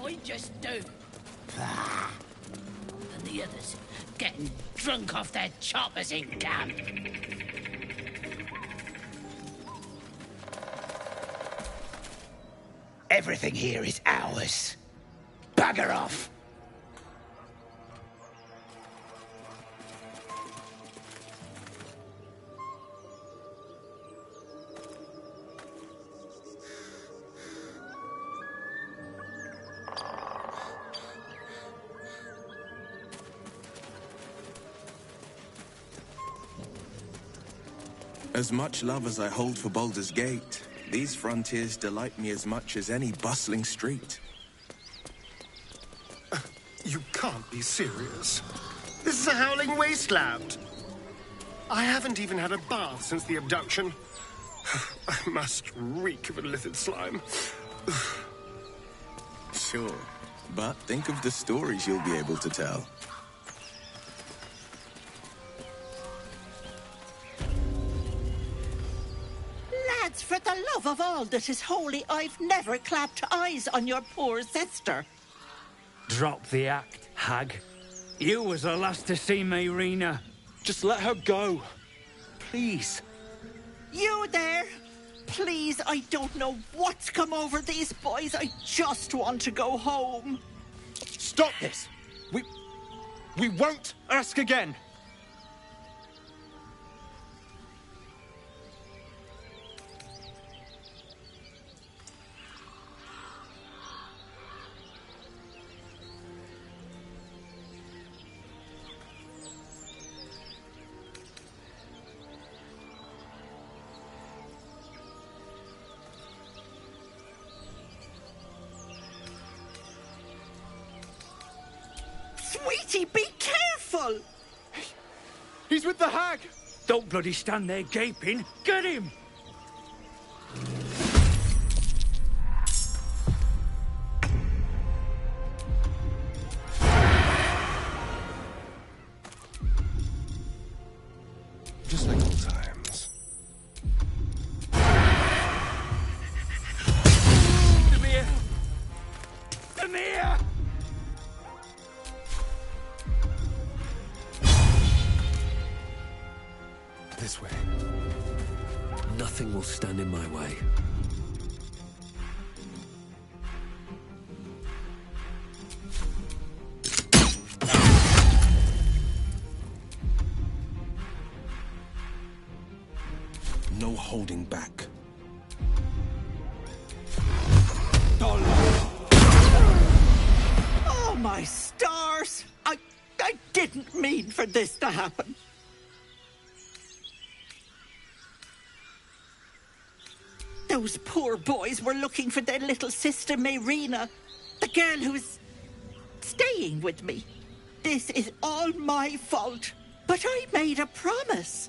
I just do. And the others getting drunk off their choppers in camp. Everything here is ours. Bugger off. As much love as I hold for Baldur's Gate, these frontiers delight me as much as any bustling street. You can't be serious. This is a howling wasteland. I haven't even had a bath since the abduction. I must reek of illithid slime. Sure, but think of the stories you'll be able to tell. For the love of all that is holy, I've never clapped eyes on your poor sister. Drop the act, hag. You was the last to see Mayrina. Just let her go. Please. You there? Please, I don't know what's come over these boys. I just want to go home. Stop this! We won't ask again. Sweetie, be careful! He's with the hag! Don't bloody stand there gaping. Get him! Just like old times. Demir! Demir! This way. Nothing will stand in my way. No holding back. Oh, my stars! I didn't mean for this to happen. Those poor boys were looking for their little sister, Mayrina, the girl who is staying with me. This is all my fault, but I made a promise.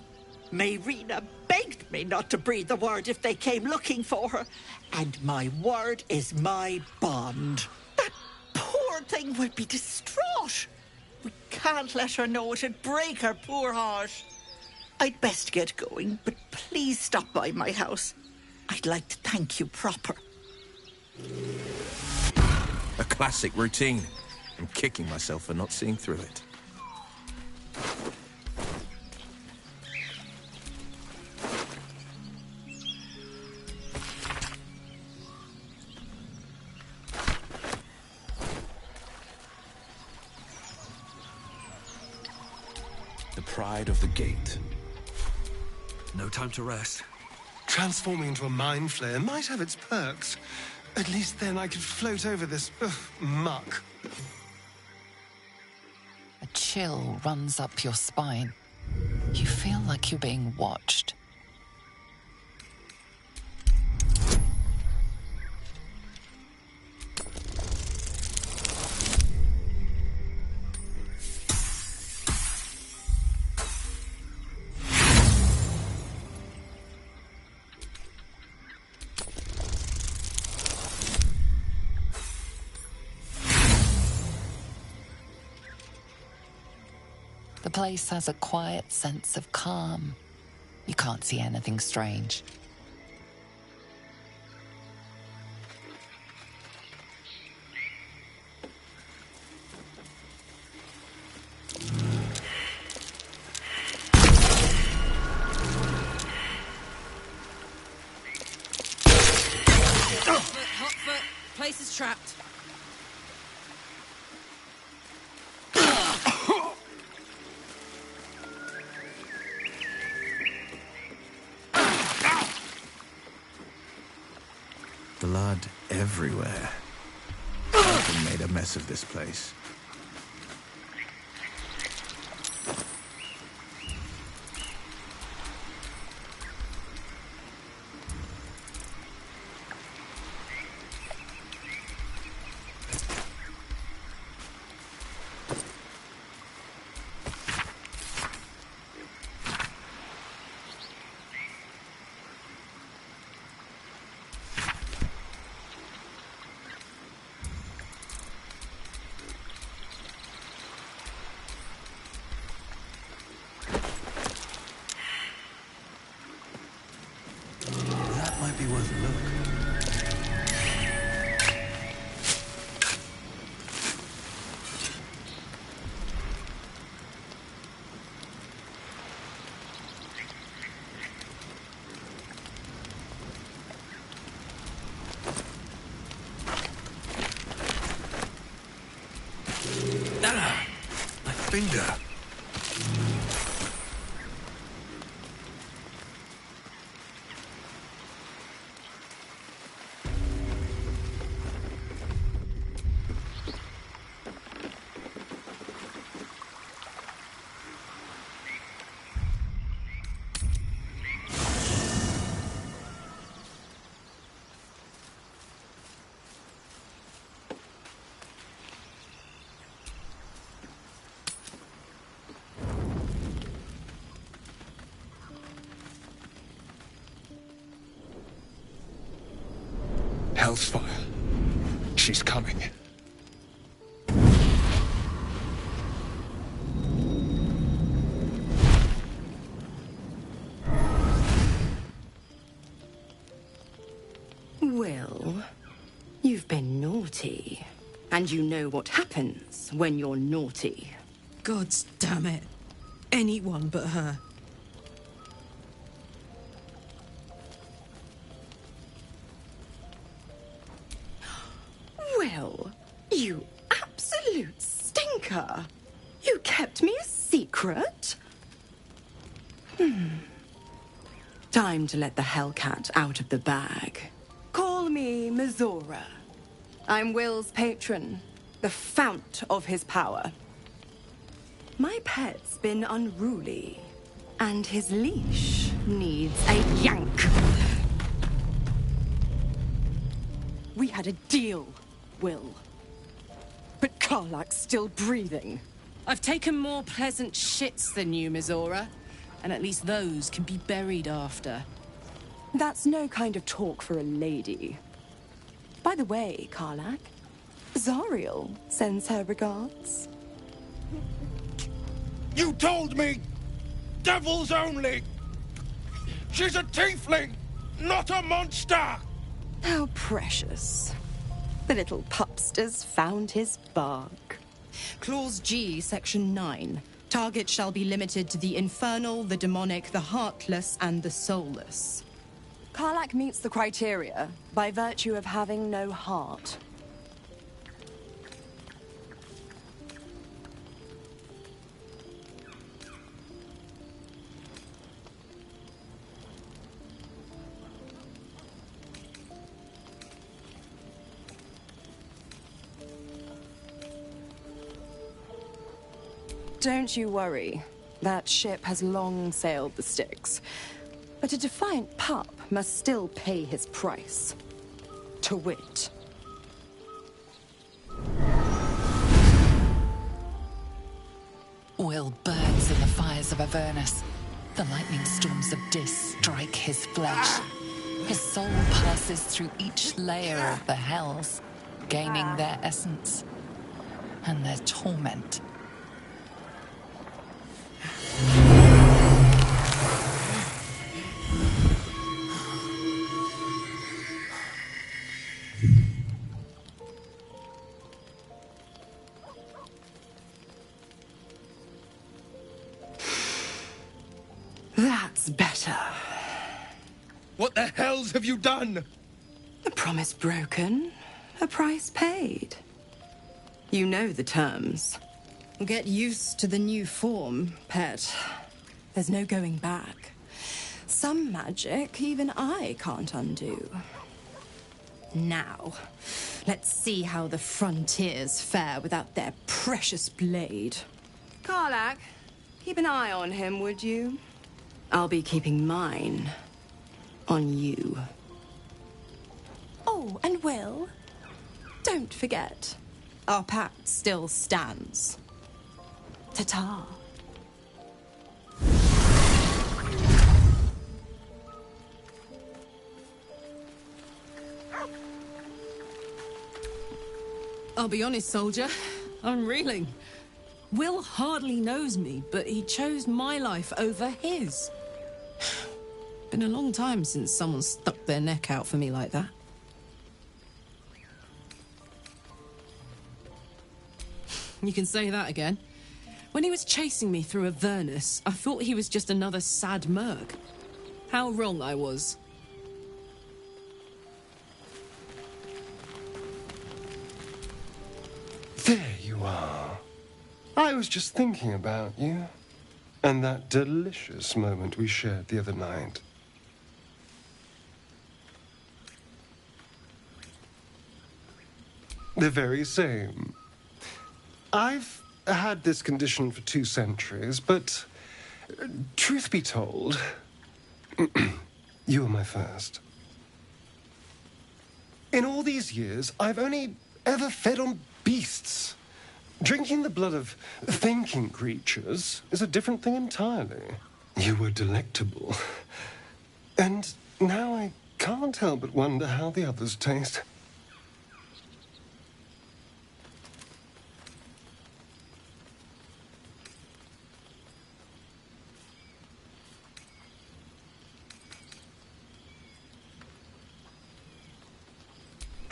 Mayrina begged me not to breathe a word if they came looking for her, and my word is my bond. That poor thing will be distraught. We can't let her know, it'd break her poor heart. I'd best get going, but please stop by my house. I'd like to thank you proper. A classic routine. I'm kicking myself for not seeing through it. The pride of the gate. No time to rest. Transforming into a mind flayer might have its perks. At least then I could float over this muck. A chill runs up your spine. You feel like you're being watched. The place has a quiet sense of calm. You can't see anything strange. place is trapped. Blood everywhere. Something made a mess of this place. Be worth a look. Ah, my finger. Hell's fire. She's coming. Well, you've been naughty. And you know what happens when you're naughty. Gods damn it. Anyone but her. Well, you absolute stinker. You kept me a secret? Time to let the Hellcat out of the bag. Call me Mizora. I'm Will's patron, the fount of his power. My pet's been unruly, and his leash needs a yank. We had a deal, Will. But Karlach's still breathing. I've taken more pleasant shits than you, Mizora. And at least those can be buried after. That's no kind of talk for a lady. By the way, Karlach, Zariel sends her regards. You told me! Devils only! She's a tiefling, not a monster! How precious. The little pupster's found his bark. Clause G, Section 9. Target shall be limited to the infernal, the demonic, the heartless, and the soulless. Karlach meets the criteria by virtue of having no heart. Don't you worry. That ship has long sailed the Styx. But a defiant pup must still pay his price. To wit. Will burns in the fires of Avernus. The lightning storms of Dis strike his flesh. His soul passes through each layer of the hells, gaining their essence and their torment. That's better. What the hells have you done? A promise broken, A price paid. You know the terms. Get used to the new form, pet. There's no going back. Some magic even I can't undo. Now, let's see how the frontiers fare without their precious blade. Karlach, keep an eye on him, would you? I'll be keeping mine on you. Oh, and Will, don't forget, our pact still stands. Ta-ta. I'll be honest, soldier. I'm reeling. Will hardly knows me, but he chose my life over his. Been a long time since someone stuck their neck out for me like that. You can say that again. When he was chasing me through Avernus, I thought he was just another sad merc. How wrong I was. There you are. I was just thinking about you. And that delicious moment we shared the other night. The very same. I've had this condition for 2 centuries, but truth be told, you were my first. In all these years, I've only ever fed on beasts. Drinking the blood of thinking creatures is a different thing entirely. You were delectable. And now I can't help but wonder how the others taste.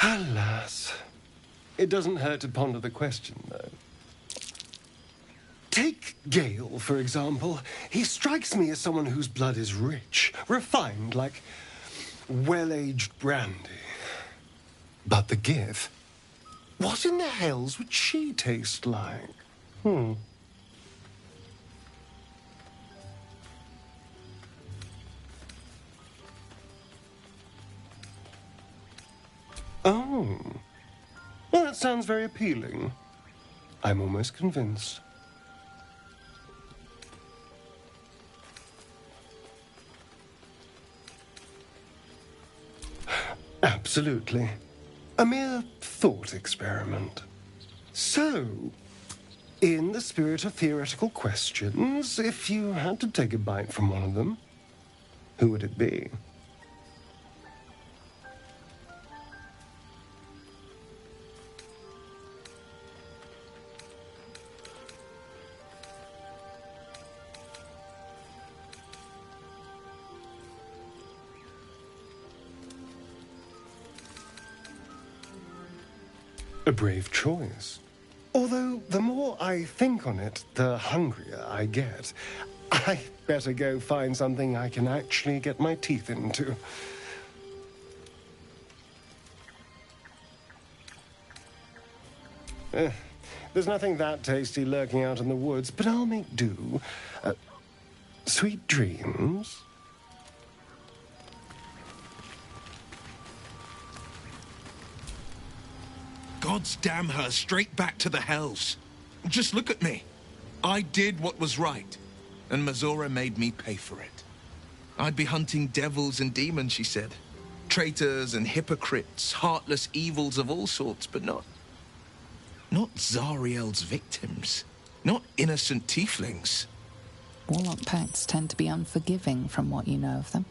Alas. It doesn't hurt to ponder the question, though. Take Gale, for example. He strikes me as someone whose blood is rich, refined, like well-aged brandy. But the Gith? What in the hells would she taste like? Oh. Well, that sounds very appealing. I'm almost convinced. Absolutely. A mere thought experiment. So, in the spirit of theoretical questions, if you had to take a bite from one of them, who would it be? A brave choice. Although, the more I think on it, the hungrier I get. I better go find something I can actually get my teeth into. There's nothing that tasty lurking out in the woods, but I'll make do. Sweet dreams. Gods damn her, straight back to the hells. Just look at me. I did what was right, and Mazora made me pay for it. I'd be hunting devils and demons, she said. Traitors and hypocrites, heartless evils of all sorts, but not Zariel's victims. Not innocent tieflings. Warlock pacts tend to be unforgiving from what you know of them.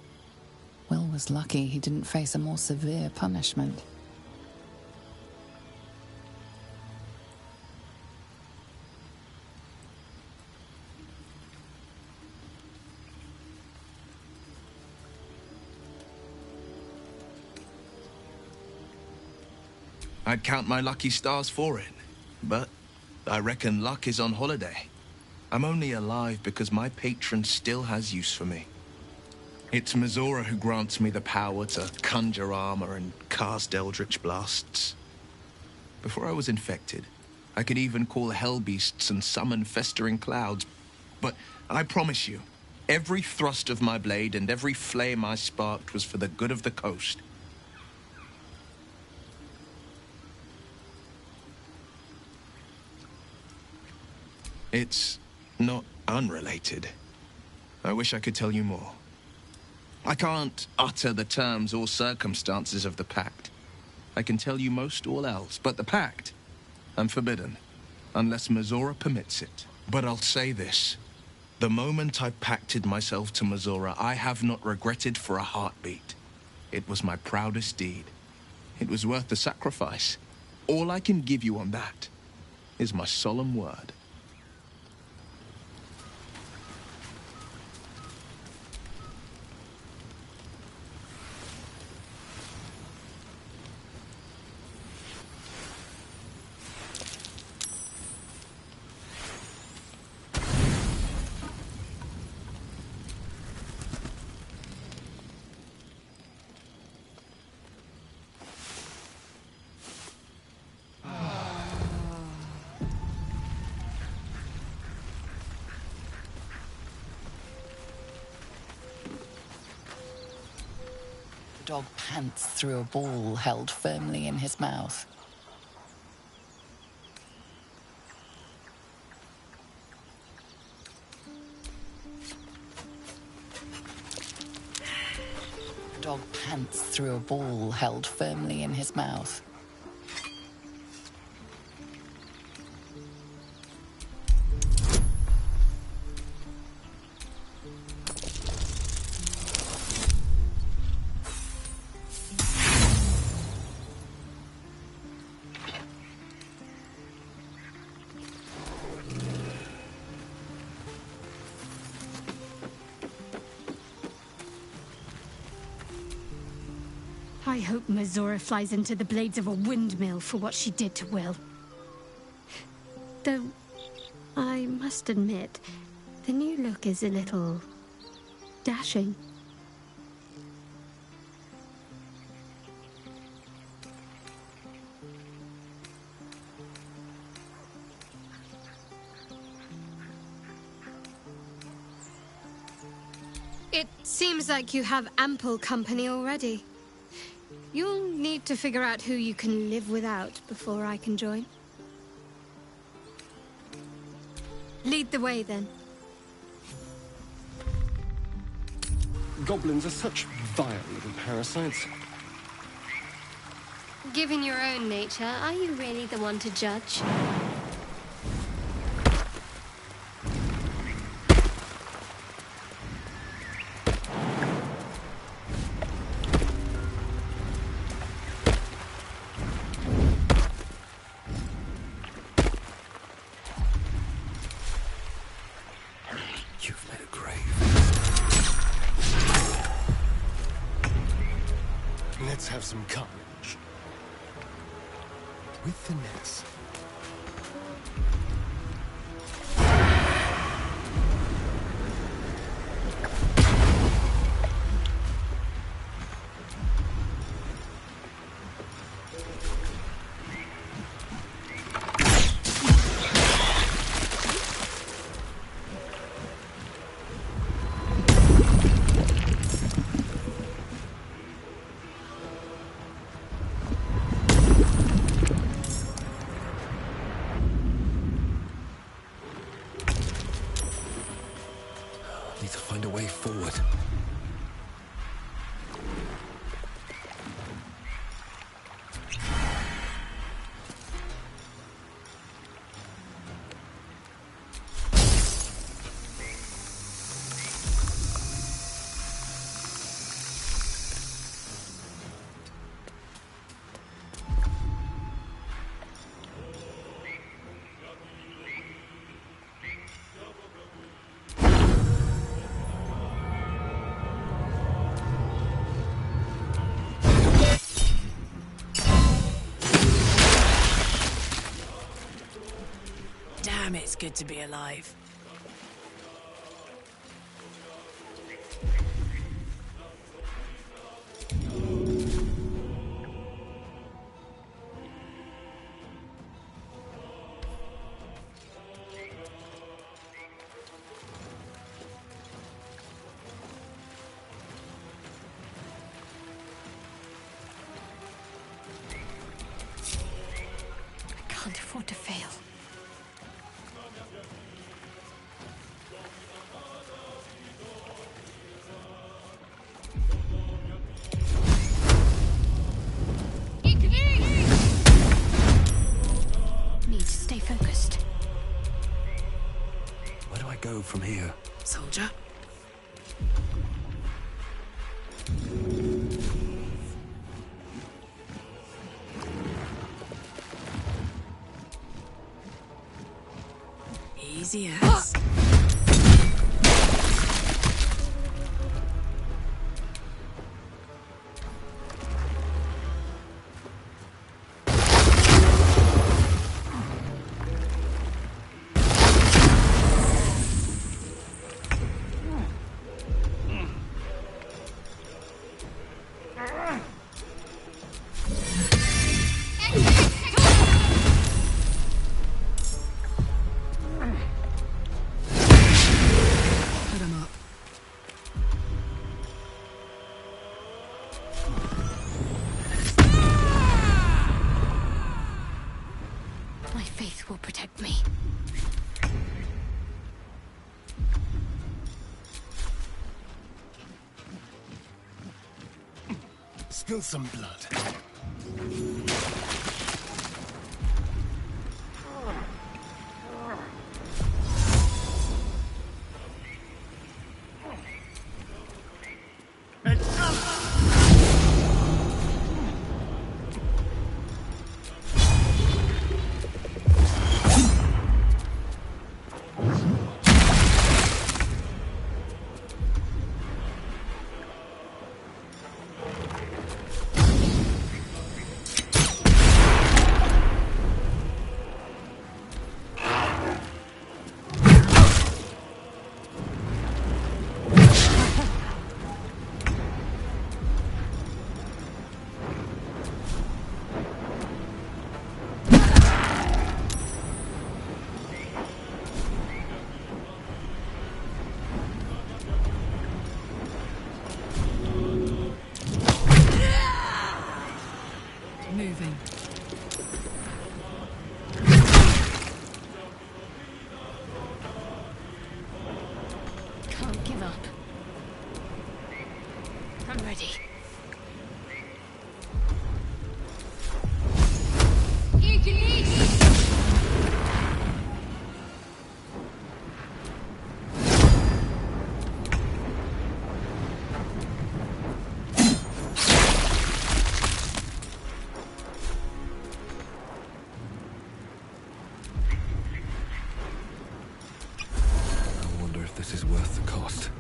Will was lucky he didn't face a more severe punishment. I'd count my lucky stars for it, but I reckon luck is on holiday. I'm only alive because my patron still has use for me. It's Mazora who grants me the power to conjure armor and cast eldritch blasts. Before I was infected, I could even call hell beasts and summon festering clouds. But I promise you, every thrust of my blade and every flame I sparked was for the good of the coast. It's not unrelated. I wish I could tell you more. I can't utter the terms or circumstances of the pact. I can tell you most all else, but the pact, I'm forbidden, unless Mizora permits it. But I'll say this. The moment I pacted myself to Mizora, I have not regretted for a heartbeat. It was my proudest deed. It was worth the sacrifice. All I can give you on that is my solemn word. The dog pants through a ball held firmly in his mouth. The dog pants through a ball held firmly in his mouth. I hope Mizora flies into the blades of a windmill for what she did to Will. Though, I must admit, the new look is a little dashing. It seems like you have ample company already. You'll need to figure out who you can live without before I can join. Lead the way, then. Goblins are such vile little parasites. Given your own nature, are you really the one to judge? Some carnage. With finesse. It's good to be alive. can't afford to fail. Need to stay focused. Where do I go from here? Soldier. Easy as. My faith will protect me. Spill some blood. Moving. Can't give up. I'm ready. I wonder if this is worth the cost.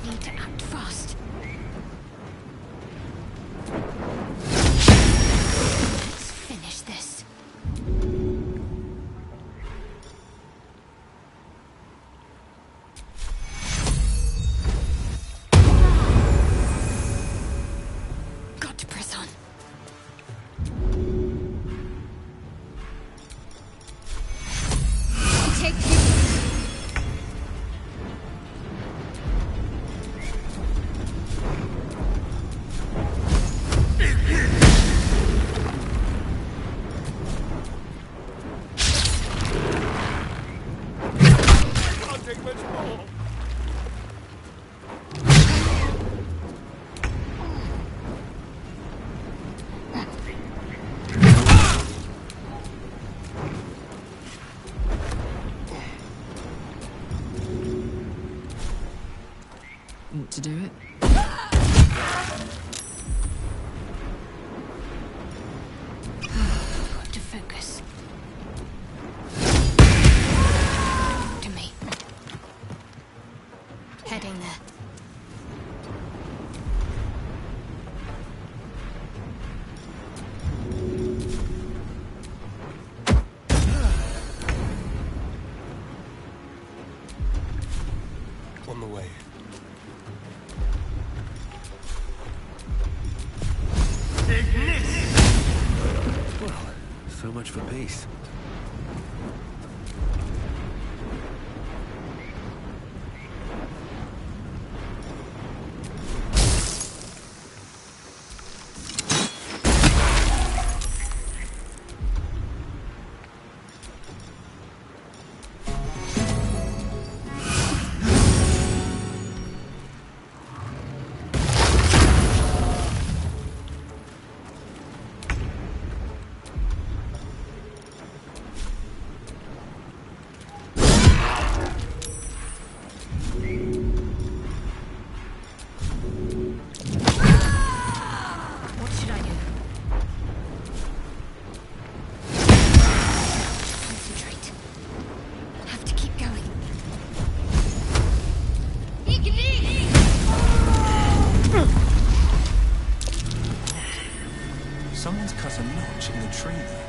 Need to act fast. Let's finish this. Got to press on. Take you. Can't take much more. Want to do it? Got to focus. much for peace. Someone's cut a notch in the tree there.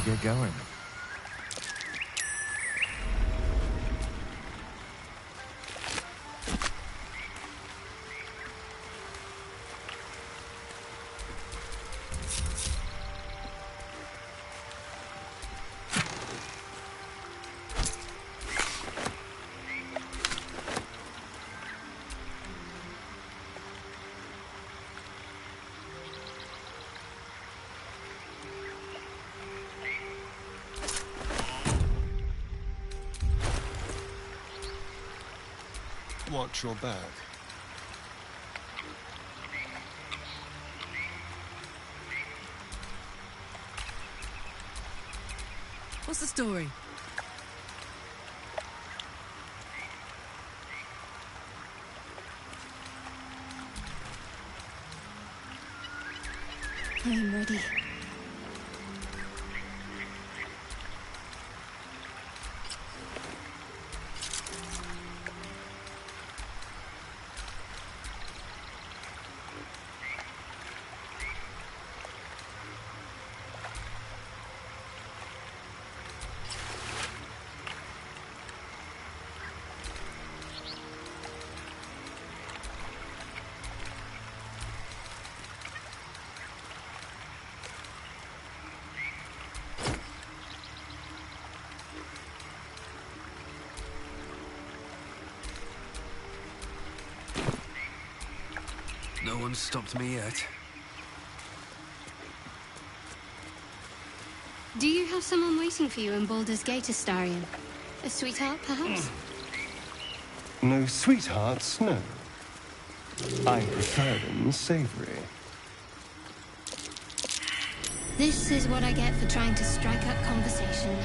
Get going. Watch your back. What's the story? I am ready. No one's stopped me yet. Do you have someone waiting for you in Baldur's Gate, Astarion? A sweetheart, perhaps? No sweethearts, no. I prefer them savory. This is what I get for trying to strike up conversation.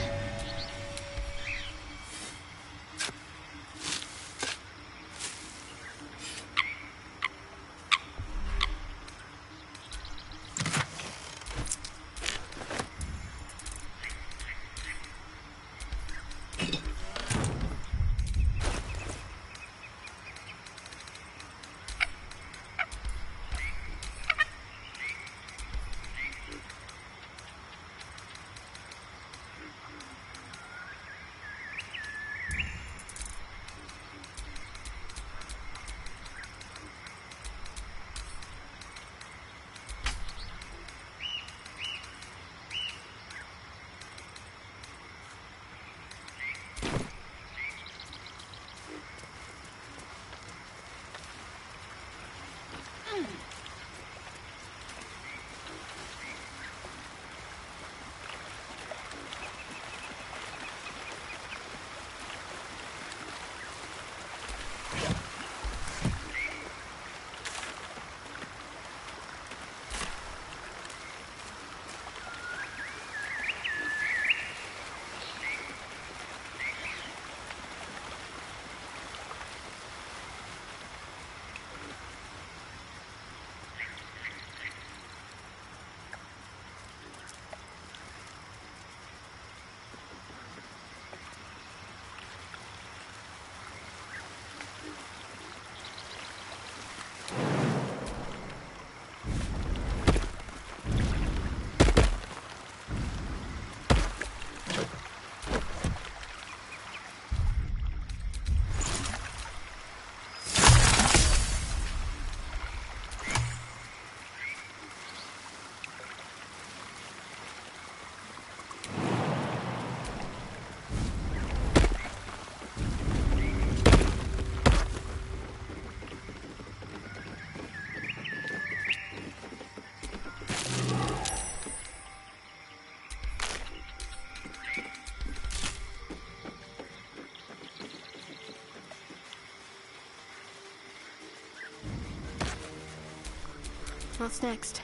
What's next?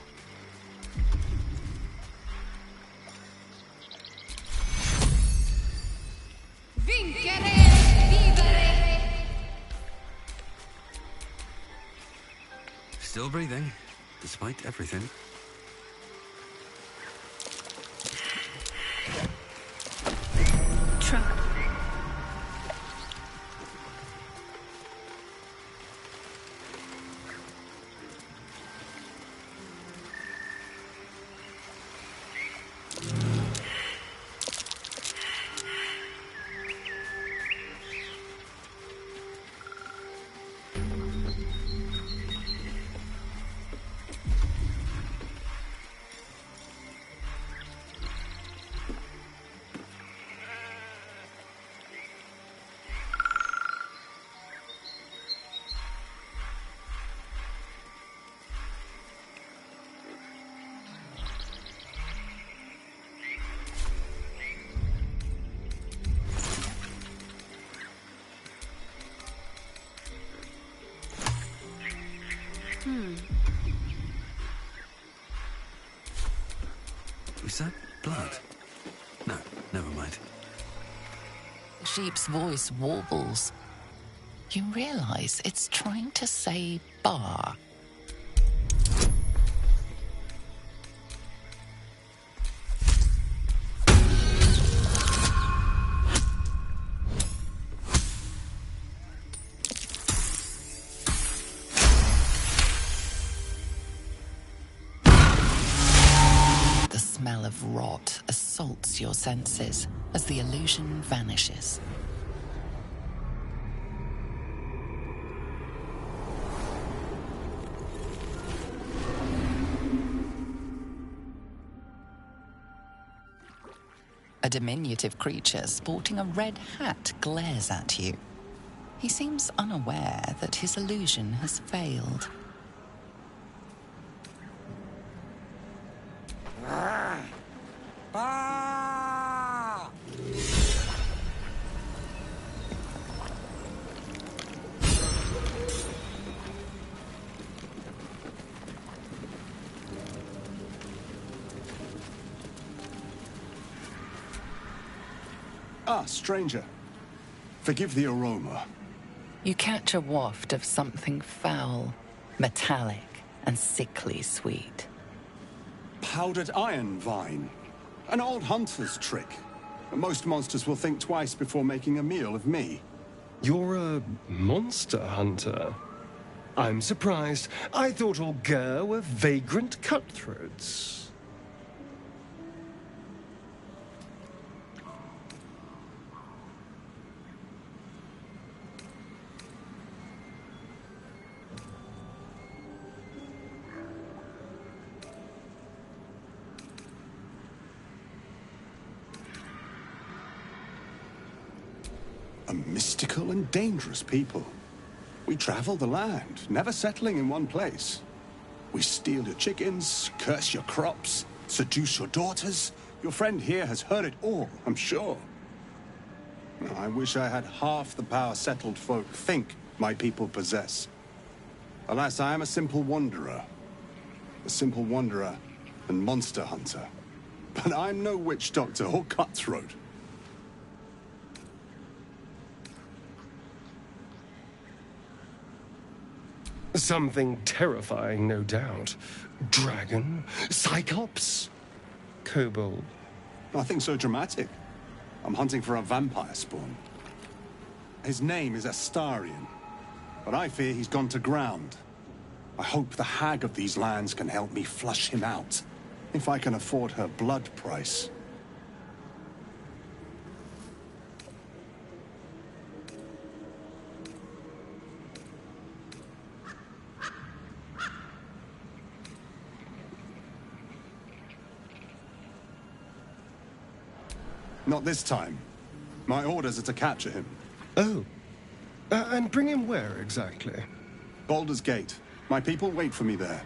Still breathing, despite everything. Trap. Is that blood? No, never mind. The sheep's voice warbles. You realize it's trying to say bar. The smell of rot assaults your senses as the illusion vanishes. A diminutive creature sporting a red hat glares at you. He seems unaware that his illusion has failed. Ah, stranger. Forgive the aroma. You catch a waft of something foul, metallic, and sickly sweet. Powdered iron vine. An old hunter's trick. Most monsters will think twice before making a meal of me. You're a monster hunter. I'm surprised. I thought all Ger were vagrant cutthroats. A mystical and dangerous people. We travel the land, never settling in one place. We steal your chickens, curse your crops, seduce your daughters. Your friend here has heard it all, I'm sure. I wish I had half the power settled folk think my people possess. Alas, I am a simple wanderer. A simple wanderer and monster hunter. But I'm no witch doctor or cutthroat. Something terrifying, no doubt. Dragon? Cyclops? Kobold? Nothing so dramatic. I'm hunting for a vampire spawn. His name is Astarion, but I fear he's gone to ground. I hope the hag of these lands can help me flush him out, if I can afford her blood price. Not this time. My orders are to capture him. Oh. And bring him where, exactly? Baldur's Gate. My people wait for me there.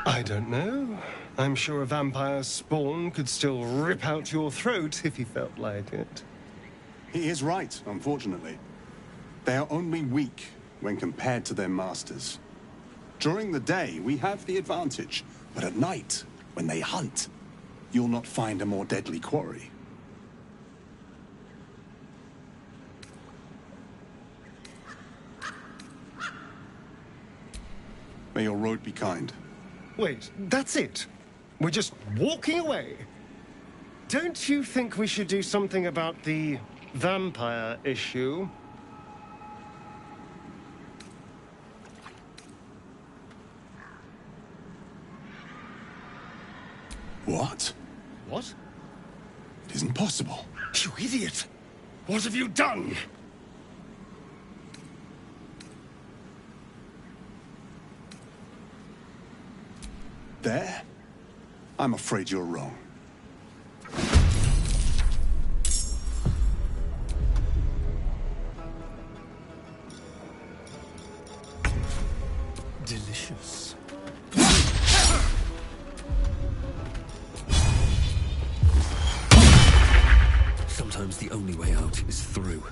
I don't know. I'm sure a vampire spawn could still rip out your throat if he felt like it. He is right, unfortunately. They are only weak when compared to their masters. During the day, we have the advantage, but at night, when they hunt, you'll not find a more deadly quarry. May your road be kind. Wait, that's it? We're just walking away? Don't you think we should do something about the vampire issue? What? What? It isn't possible. You idiot! What have you done? There? I'm afraid you're wrong. Delicious. Sometimes the only way out is through.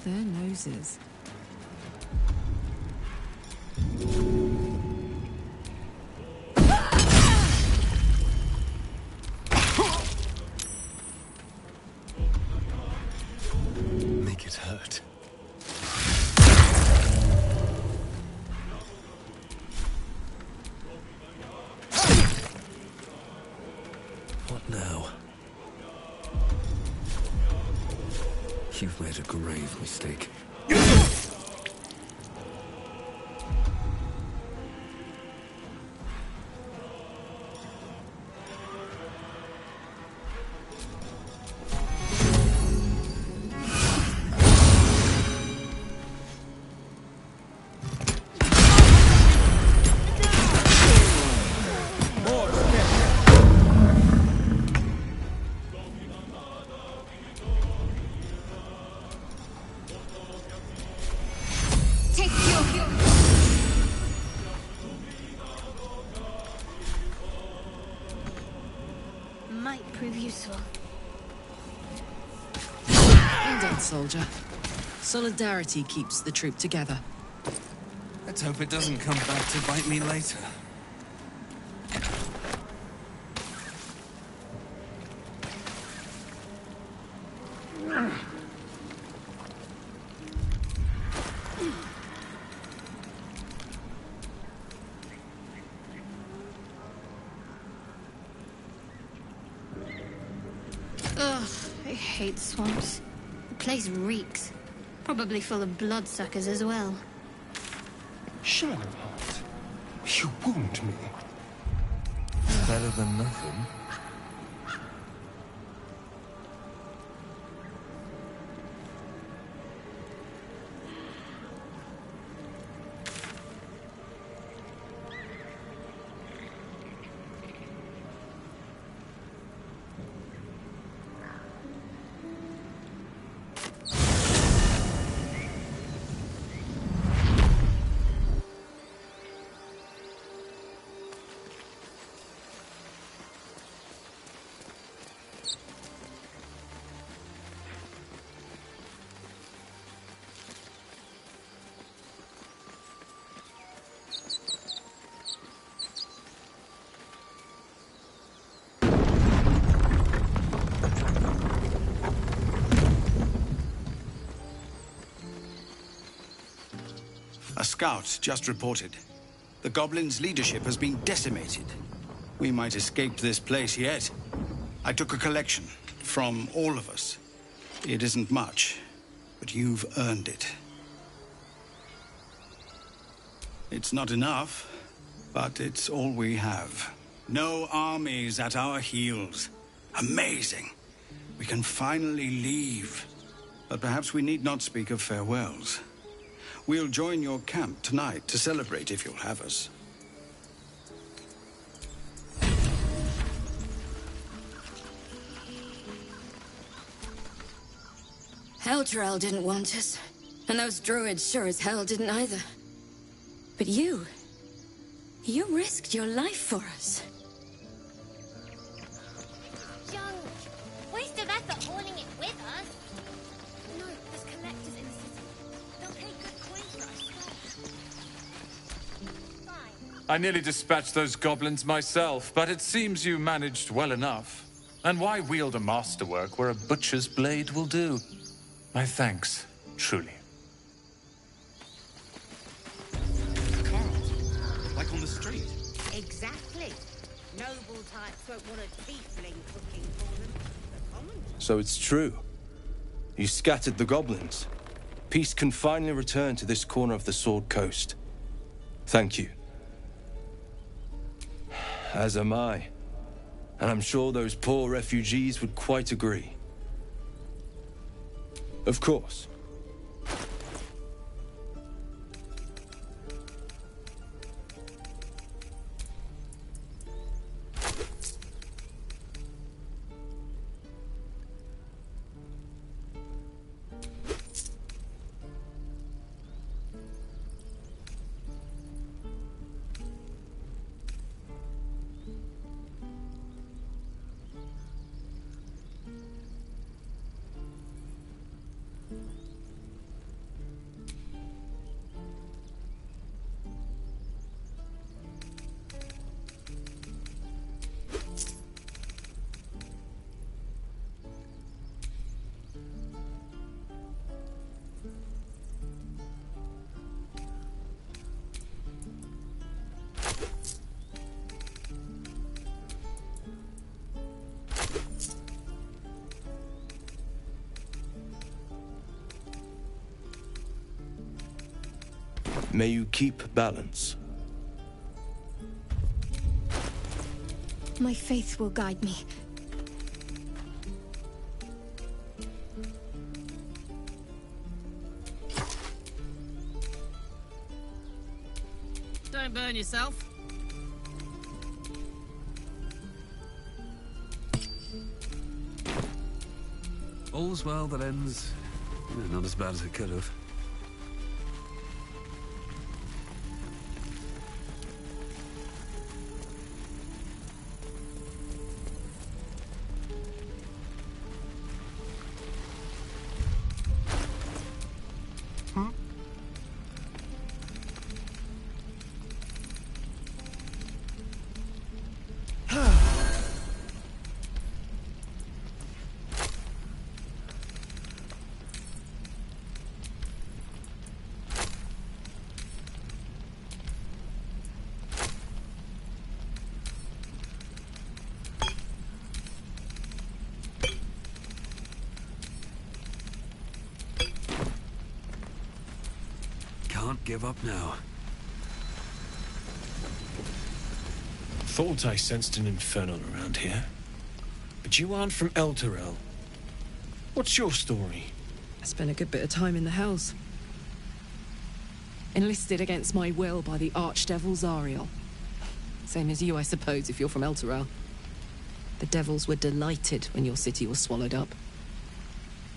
Their noses. Make it hurt. What now? You've made a grave mistake. Might prove useful. Well done, soldier. Solidarity keeps the troop together. Let's hope it doesn't come back to bite me later. Ugh, I hate swamps. The place reeks. Probably full of bloodsuckers as well. Shadowheart, you wound me. Better than nothing. A scout just reported. The goblins' leadership has been decimated. We might escape this place yet. I took a collection from all of us. It isn't much, but you've earned it. It's not enough, but it's all we have. No armies at our heels. Amazing. We can finally leave. But perhaps we need not speak of farewells. We'll join your camp tonight to celebrate if you'll have us. Elturel didn't want us, and those druids sure as hell didn't either. But you risked your life for us. Young, waste of effort hauling it with us. No, there's collectors in the city. They'll pay good coin for us. I nearly dispatched those goblins myself, but it seems you managed well enough. And why wield a masterwork where a butcher's blade will do? My thanks, truly. Like on the street. Exactly. Noble types won't want a tiefling cooking for them. The common. So it's true. You scattered the goblins. Peace can finally return to this corner of the Sword Coast. Thank you. As am I. And I'm sure those poor refugees would quite agree. Of course. May you keep balance. My faith will guide me. Don't burn yourself. All's well that ends... not as bad as it could have. Can't give up now. Thought I sensed an infernal around here. But you aren't from Elturel. What's your story? I spent a good bit of time in the Hells. Enlisted against my will by the Archdevil Zariel. Same as you, I suppose, if you're from Elturel. The devils were delighted when your city was swallowed up.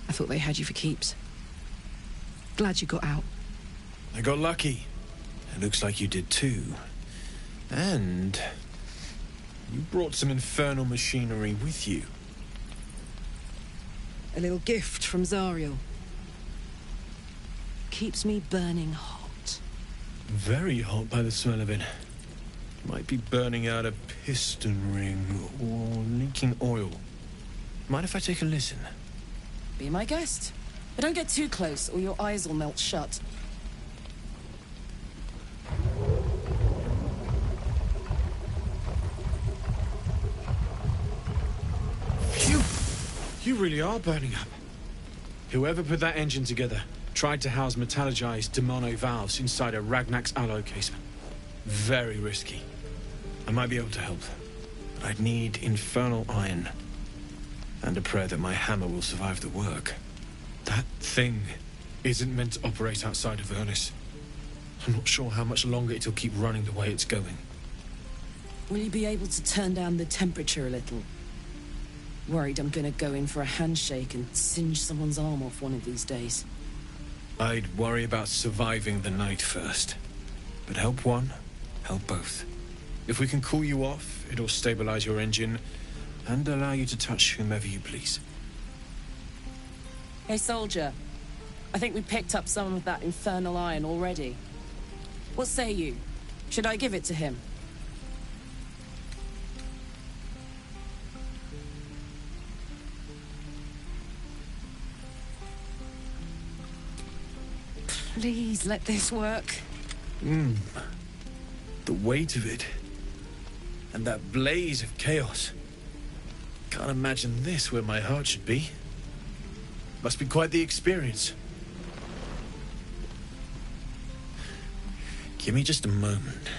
I thought they had you for keeps. Glad you got out. I got lucky. It looks like you did too. And you brought some infernal machinery with you. A little gift from Zariel. Keeps me burning hot. Very hot by the smell of it. Might be burning out a piston ring or leaking oil. Mind if I take a listen? Be my guest. But don't get too close or your eyes will melt shut. Phew! You really are burning up. Whoever put that engine together, Tried to house metallurgized demono valves inside a Ragnak's alloy casement. Very risky. I might be able to help, but I'd need infernal iron. And a prayer that my hammer will survive the work. That thing isn't meant to operate outside of Avernus. I'm not sure how much longer it'll keep running the way it's going. Will you be able to turn down the temperature a little? Worried I'm gonna go in for a handshake and singe someone's arm off one of these days. I'd worry about surviving the night first. But help one, help both. If we can cool you off, it'll stabilize your engine and allow you to touch whomever you please. Hey, soldier. I think we picked up some of that infernal iron already. What say you? Should I give it to him? Please let this work. The weight of it. And that blaze of chaos. Can't imagine this where my heart should be. Must be quite the experience. Give me just a moment.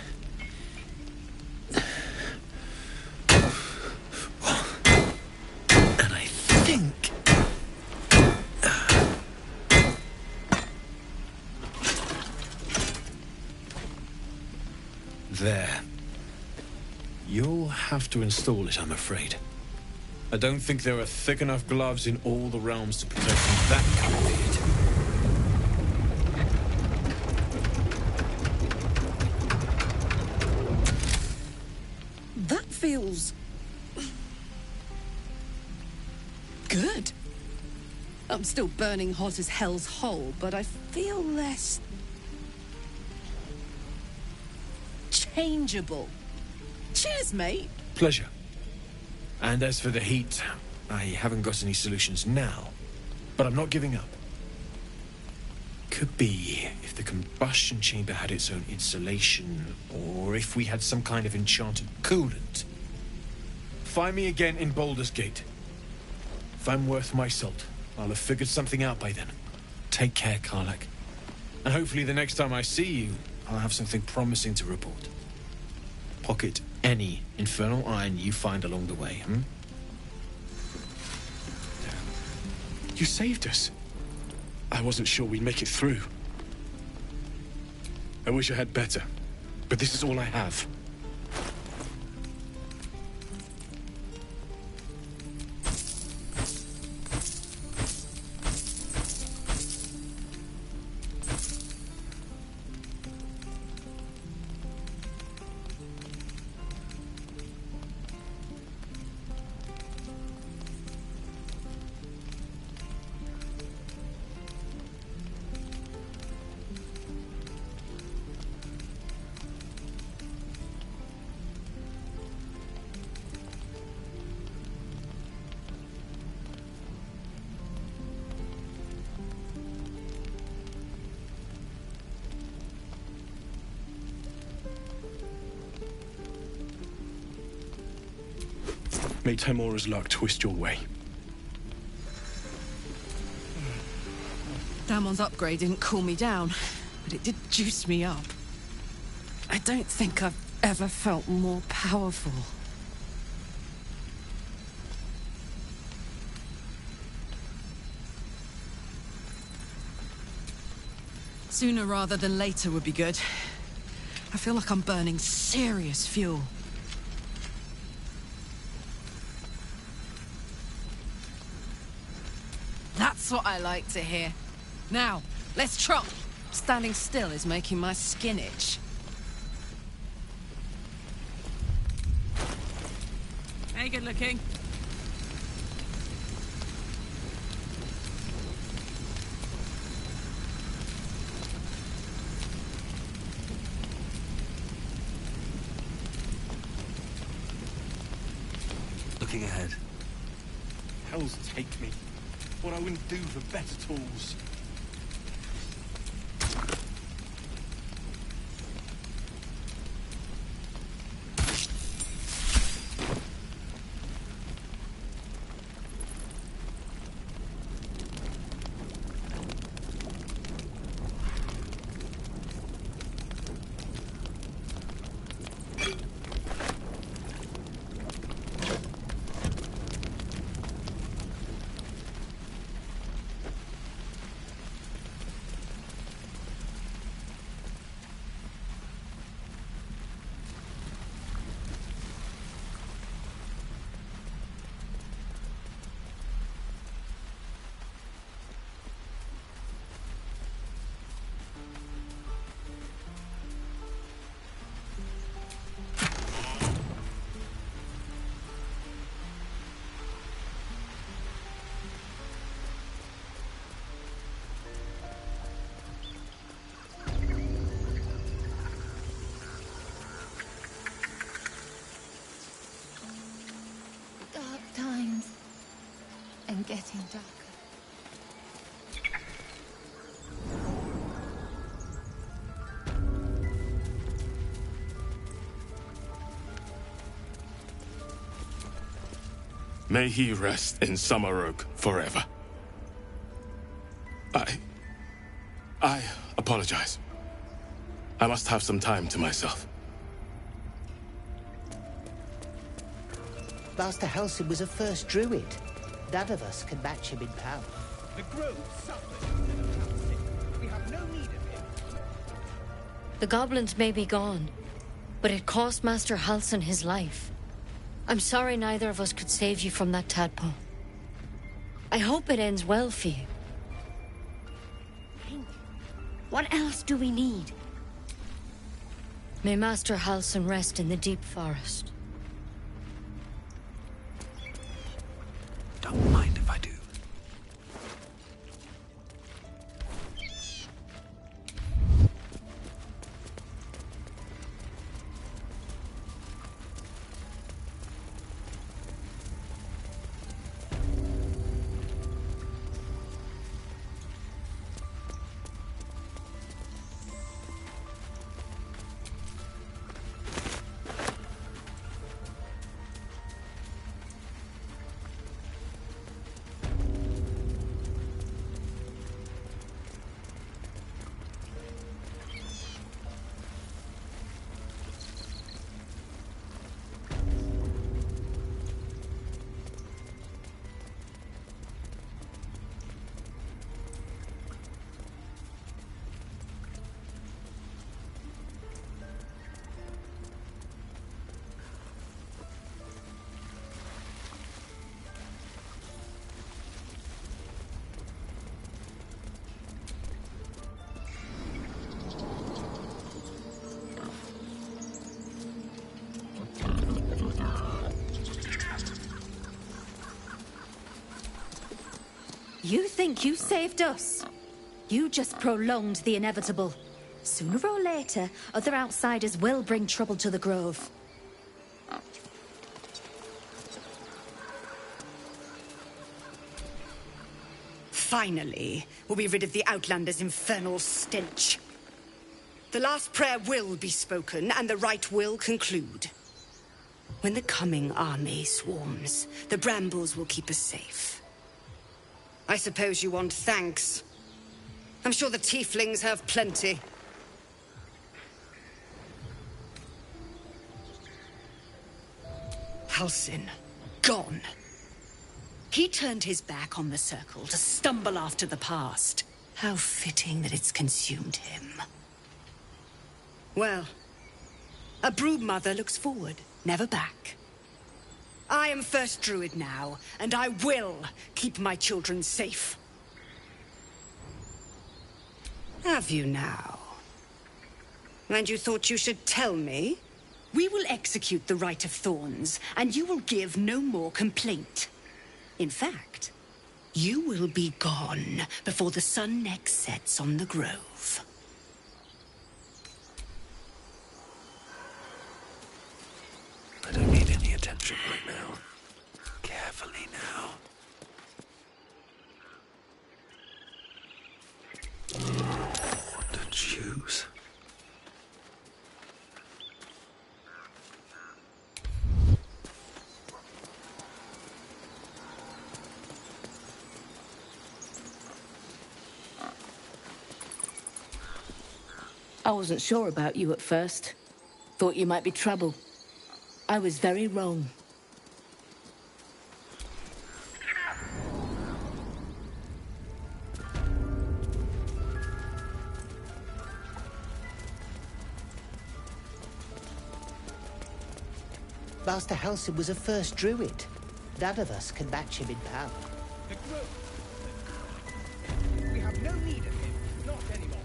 And I think... There. You'll have to install it, I'm afraid. I don't think there are thick enough gloves in all the realms to protect from that kind of heat. That feels... good. I'm still burning hot as hell's hole, but I feel less... changeable. Cheers, mate. Pleasure. And as for the heat, I haven't got any solutions now, but I'm not giving up. Could be if the combustion chamber had its own insulation, or if we had some kind of enchanted coolant. Find me again in Baldur's Gate. If I'm worth my salt, I'll have figured something out by then. Take care, Karlach. And hopefully the next time I see you, I'll have something promising to report. Pocket any infernal iron you find along the way, You saved us. I wasn't sure we'd make it through. I wish I had better, but this is all I have. May Timora's luck twist your way. Damon's upgrade didn't cool me down, but it did juice me up. I don't think I've ever felt more powerful. Sooner rather than later would be good. I feel like I'm burning serious fuel. That's what I like to hear. Now, let's trot. Standing still is making my skin itch. Hey, good looking. Looking ahead. Hells take me. What I wouldn't do for better tools. getting darker. May he rest in Summer forever. I apologize. I must have some time to myself. Master Halsin was a first druid. None of us can match him in power. The grove suffered. We have no need of him. The goblins may be gone, but it cost Master Halsin his life. I'm sorry neither of us could save you from that tadpole. I hope it ends well for you. What else do we need? May Master Halsin rest in the deep forest. Don't mind if I do. You think you saved us? You just prolonged the inevitable. Sooner or later, other outsiders will bring trouble to the Grove. Finally, we'll be rid of the Outlander's infernal stench. The last prayer will be spoken, and the rite will conclude. When the coming army swarms, the brambles will keep us safe. I suppose you want thanks. I'm sure the tieflings have plenty. Halsin, gone. He turned his back on the circle to stumble after the past. How fitting that it's consumed him. Well, a brood mother looks forward, never back. I am first druid now, and I will keep my children safe. Have you now? And you thought you should tell me? We will execute the Rite of Thorns, and you will give no more complaint. In fact, you will be gone before the sun next sets on the Grove. I don't need any attention right now. Carefully now. What to choose? I wasn't sure about you at first. Thought you might be trouble. I was very wrong. Master Halsin was a first druid. None of us can match him in power. The grove. We have no need of him. Not anymore.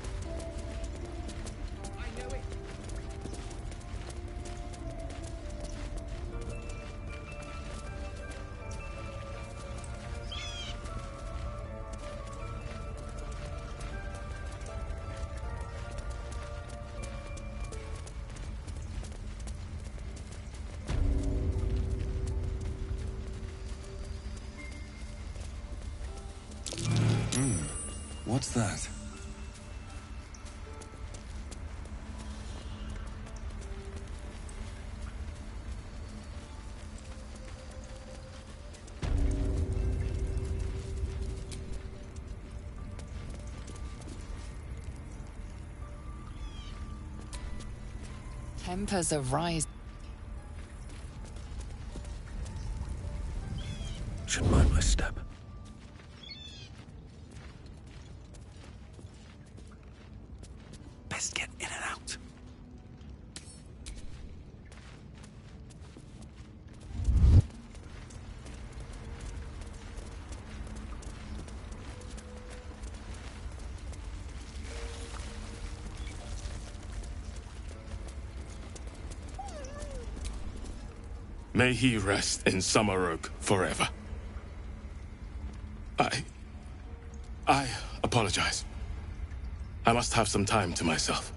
I know it. What's that? Tempers are rising. Should mind my step. Best get in and out. May he rest in Summerrook forever. I apologize. I must have some time to myself.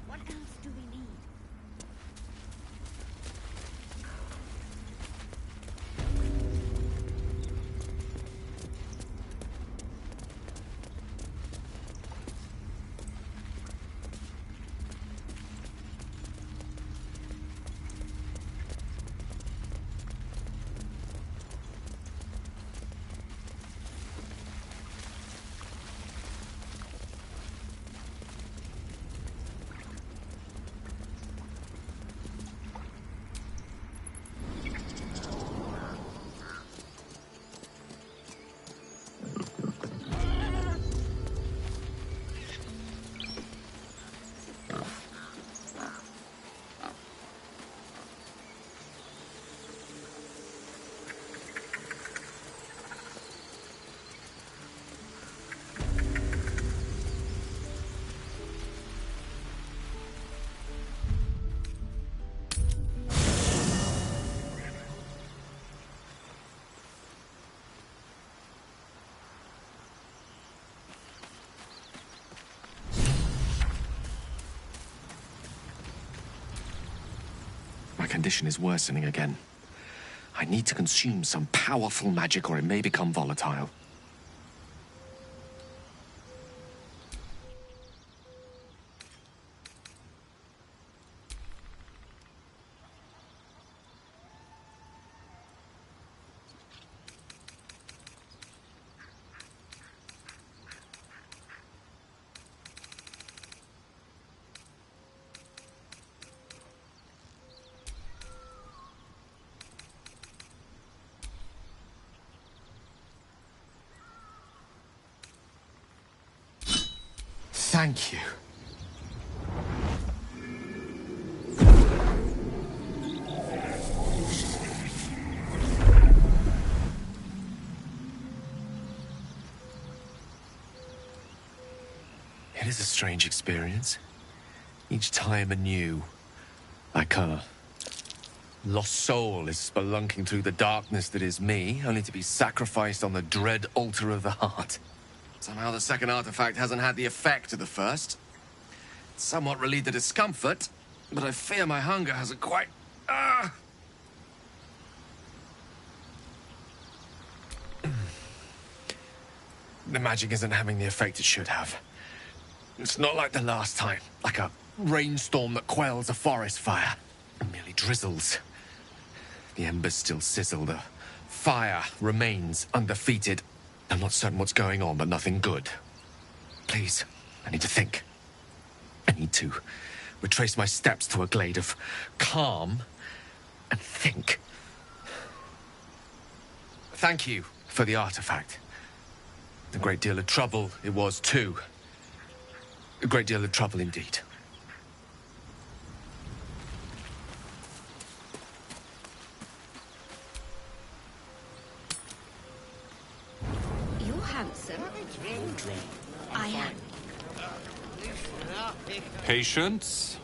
What else do we need? My condition is worsening again. I need to consume some powerful magic or it may become volatile. Thank you. It is a strange experience. Each time anew. Like a lost soul is spelunking through the darkness that is me, only to be sacrificed on the dread altar of the heart. Somehow the second artifact hasn't had the effect of the first. It's somewhat relieved the discomfort, but I fear my hunger hasn't quite... The magic isn't having the effect it should have. It's not like the last time, like a rainstorm that quells a forest fire. It merely drizzles. The embers still sizzle, the fire remains undefeated. I'm not certain what's going on, but nothing good. Please, I need to think. I need to retrace my steps to a glade of calm and think. Thank you for the artifact. A great deal of trouble it was, too. A great deal of trouble indeed. You're handsome. I am. Patience?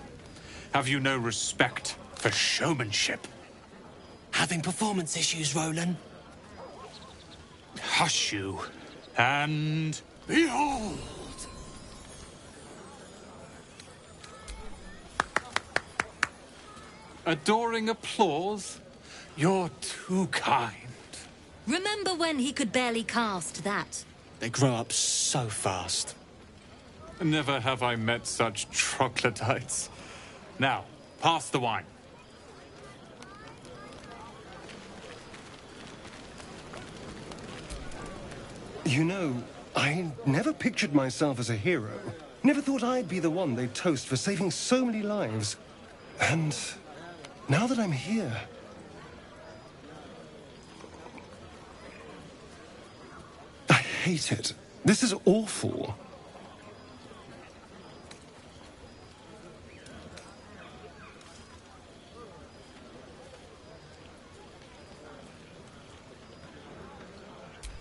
Have you no respect for showmanship? Having performance issues, Roland? Hush you, and behold! Adoring applause? You're too kind. Remember when he could barely cast that? They grow up so fast. Never have I met such troglodytes. Now, pass the wine. You know, I never pictured myself as a hero. Never thought I'd be the one they'd toast for saving so many lives. And now that I'm here... I hate it. This is awful.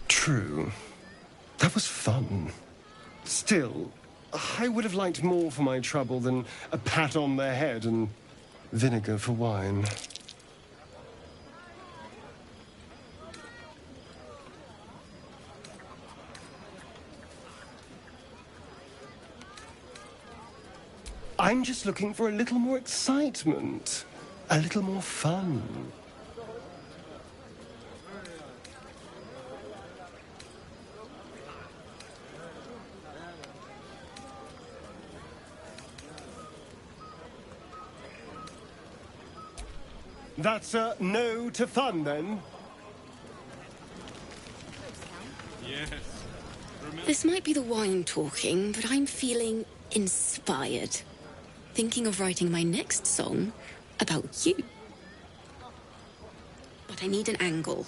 True. That was fun. Still, I would have liked more for my trouble than a pat on the head and vinegar for wine. I'm just looking for a little more excitement, a little more fun. That's a no to fun, then? Yes. This might be the wine talking, but I'm feeling inspired. Thinking of writing my next song about you. But I need an angle.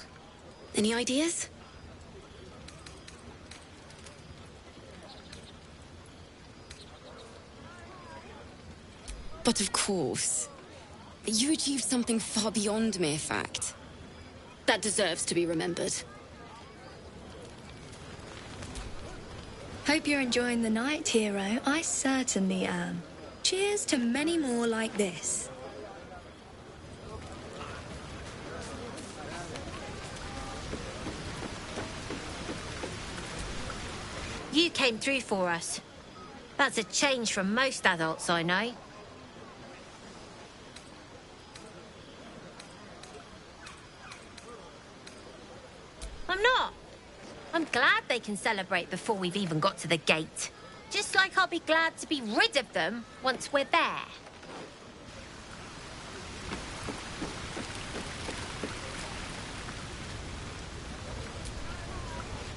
Any ideas? But of course, you achieved something far beyond mere fact. That deserves to be remembered. Hope you're enjoying the night, hero. I certainly am. Cheers to many more like this. You came through for us. That's a change from most adults I know. I'm not. I'm glad they can celebrate before we've even got to the gate. Just like I'll be glad to be rid of them once we're there.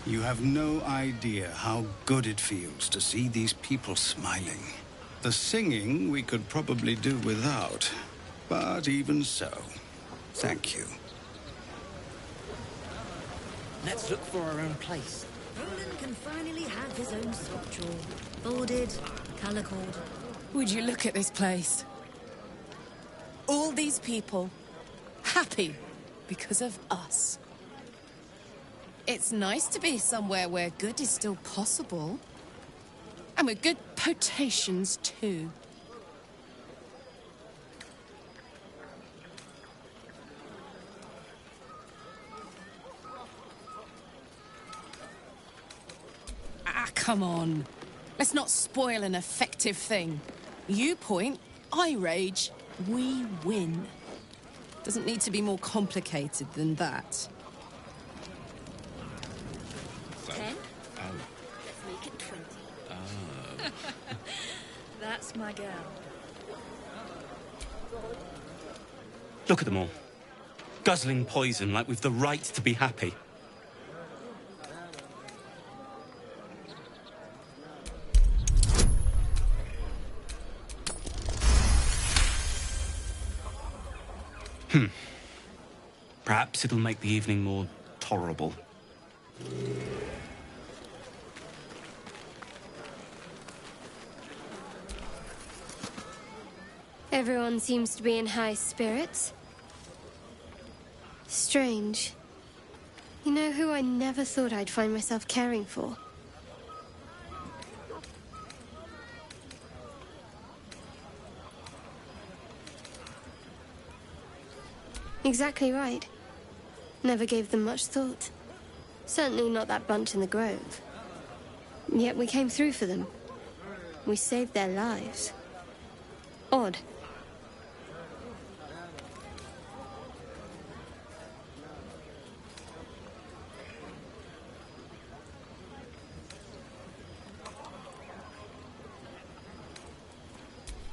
You have no idea how good it feels to see these people smiling. The singing we could probably do without, but even so, thank you. Let's look for our own place. Roland can finally have his own sock drawer. Boarded, colour-corded. Would you look at this place? All these people, happy because of us. It's nice to be somewhere where good is still possible. And with good potations, too. Ah, come on. Let's not spoil an effective thing. You point, I rage, we win. Doesn't need to be more complicated than that. 10? Let's make it 20. That's my girl. Look at them all. Guzzling poison like we've the right to be happy. Perhaps it'll make the evening more tolerable. Everyone seems to be in high spirits. Strange. You know who I never thought I'd find myself caring for? Exactly right. Never gave them much thought. Certainly not that bunch in the grove. Yet we came through for them. We saved their lives. Odd.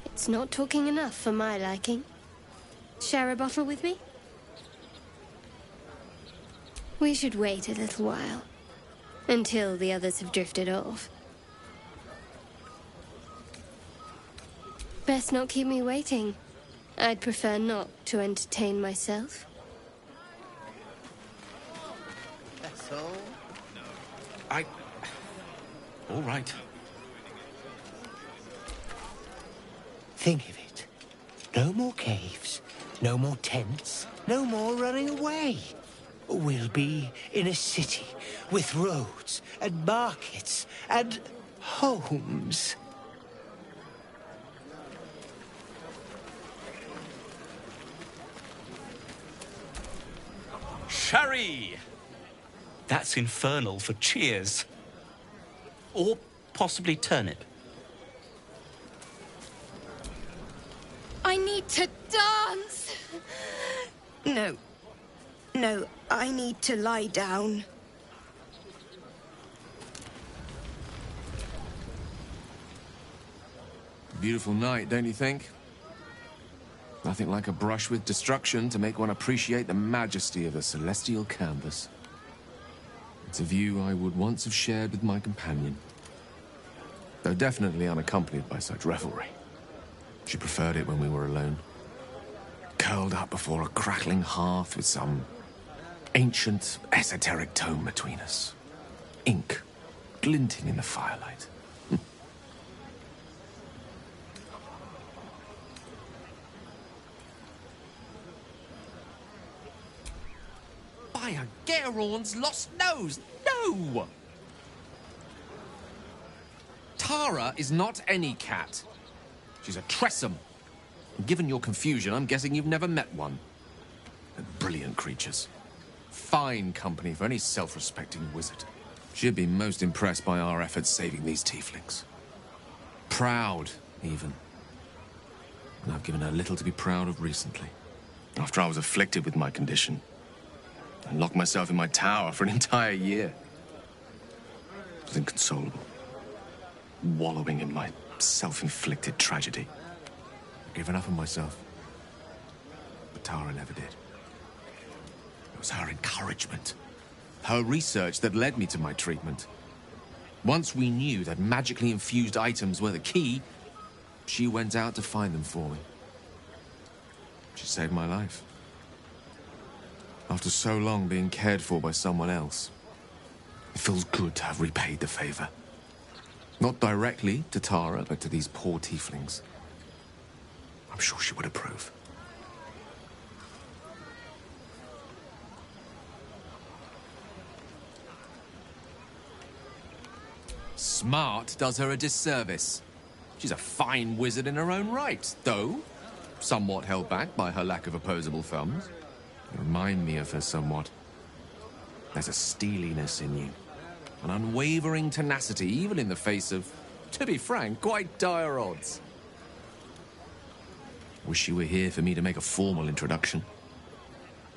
It's not talking enough for my liking. Share a bottle with me? We should wait a little while, until the others have drifted off. Best not keep me waiting. I'd prefer not to entertain myself. That's all? All right. Think of it. No more caves, no more tents, no more running away. We'll be in a city with roads and markets and homes. Sherry! That's infernal for cheers. Or possibly turnip. I need to dance! No. No, I need to lie down. Beautiful night, don't you think? Nothing like a brush with destruction to make one appreciate the majesty of a celestial canvas. It's a view I would once have shared with my companion, though definitely unaccompanied by such revelry. She preferred it when we were alone, curled up before a crackling hearth with some ancient, esoteric tome between us. Ink glinting in the firelight. By a Geraorn's lost nose! No! Tara is not any cat. She's a Tressum. And given your confusion, I'm guessing you've never met one. They're brilliant creatures. Fine company for any self-respecting wizard. She'd be most impressed by our efforts saving these tieflings. Proud, even. And I've given her little to be proud of recently. After I was afflicted with my condition, I locked myself in my tower for an entire year. I was inconsolable, wallowing in my self-inflicted tragedy. I'd given up on myself. But Tara never did. It was her encouragement, her research that led me to my treatment. Once we knew that magically infused items were the key, she went out to find them for me. She saved my life. After so long being cared for by someone else, It feels good to have repaid the favor. Not directly to Tara, but to these poor tieflings. I'm sure she would approve. Smart does her a disservice. She's a fine wizard in her own right, though somewhat held back by her lack of opposable thumbs. You remind me of her somewhat. There's a steeliness in you, an unwavering tenacity, even in the face of, to be frank, quite dire odds. Wish you were here for me to make a formal introduction.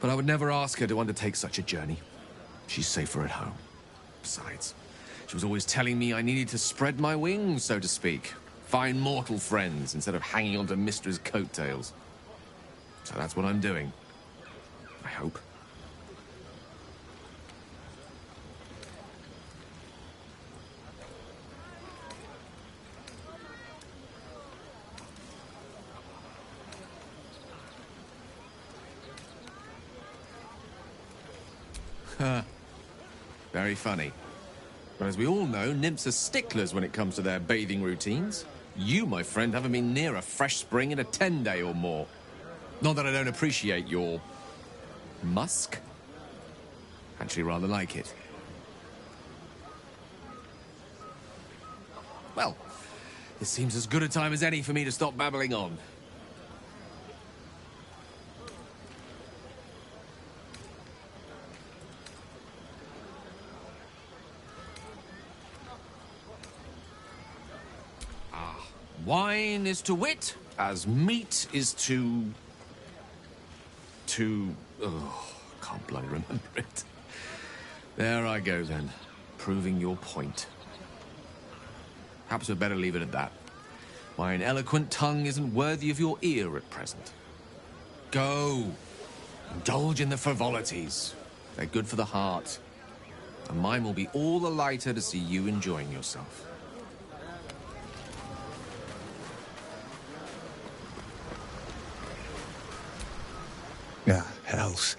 But I would never ask her to undertake such a journey. She's safer at home. Besides, she was always telling me I needed to spread my wings, so to speak. Find mortal friends instead of hanging onto Mistress' coattails. So that's what I'm doing. I hope. Very funny. But as we all know, nymphs are sticklers when it comes to their bathing routines. You, my friend, haven't been near a fresh spring in a 10-day or more. Not that I don't appreciate your musk. Actually rather like it. Well, this seems as good a time as any for me to stop babbling on. Wine is to wit, as meat is to... Oh, can't bloody remember it. There I go, then. Proving your point. Perhaps we'd better leave it at that. My eloquent tongue isn't worthy of your ear at present. Go. Indulge in the frivolities. They're good for the heart. And mine will be all the lighter to see you enjoying yourself. Ah, hells.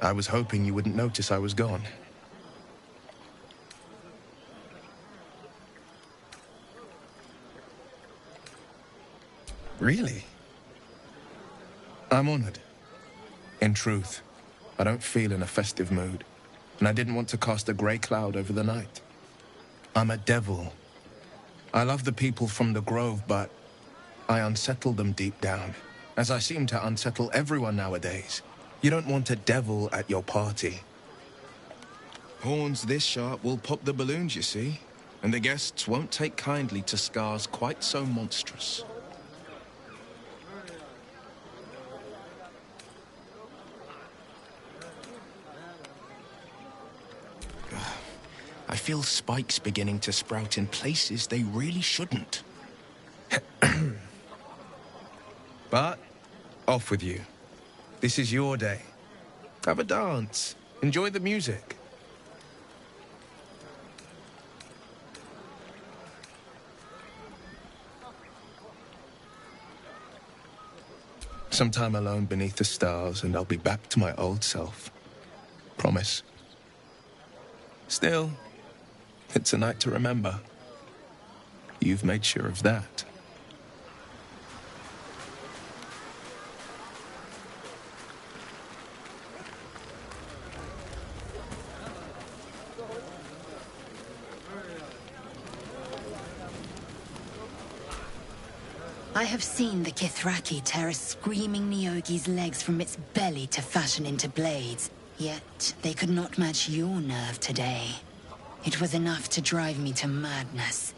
I was hoping you wouldn't notice I was gone. Really? I'm honored. In truth, I don't feel in a festive mood, and I didn't want to cast a grey cloud over the night. I'm a devil. I love the people from the Grove, but I unsettle them deep down, as I seem to unsettle everyone nowadays. You don't want a devil at your party. Horns this sharp will pop the balloons, you see, and the guests won't take kindly to scars quite so monstrous. I feel spikes beginning to sprout in places they really shouldn't. But, off with you. This is your day. Have a dance. Enjoy the music. Some time alone beneath the stars, and I'll be back to my old self. Promise. Still, it's a night to remember. You've made sure of that. I have seen the Kithraki tear a screaming Neogi's legs from its belly to fashion into blades. Yet they could not match your nerve today. It was enough to drive me to madness.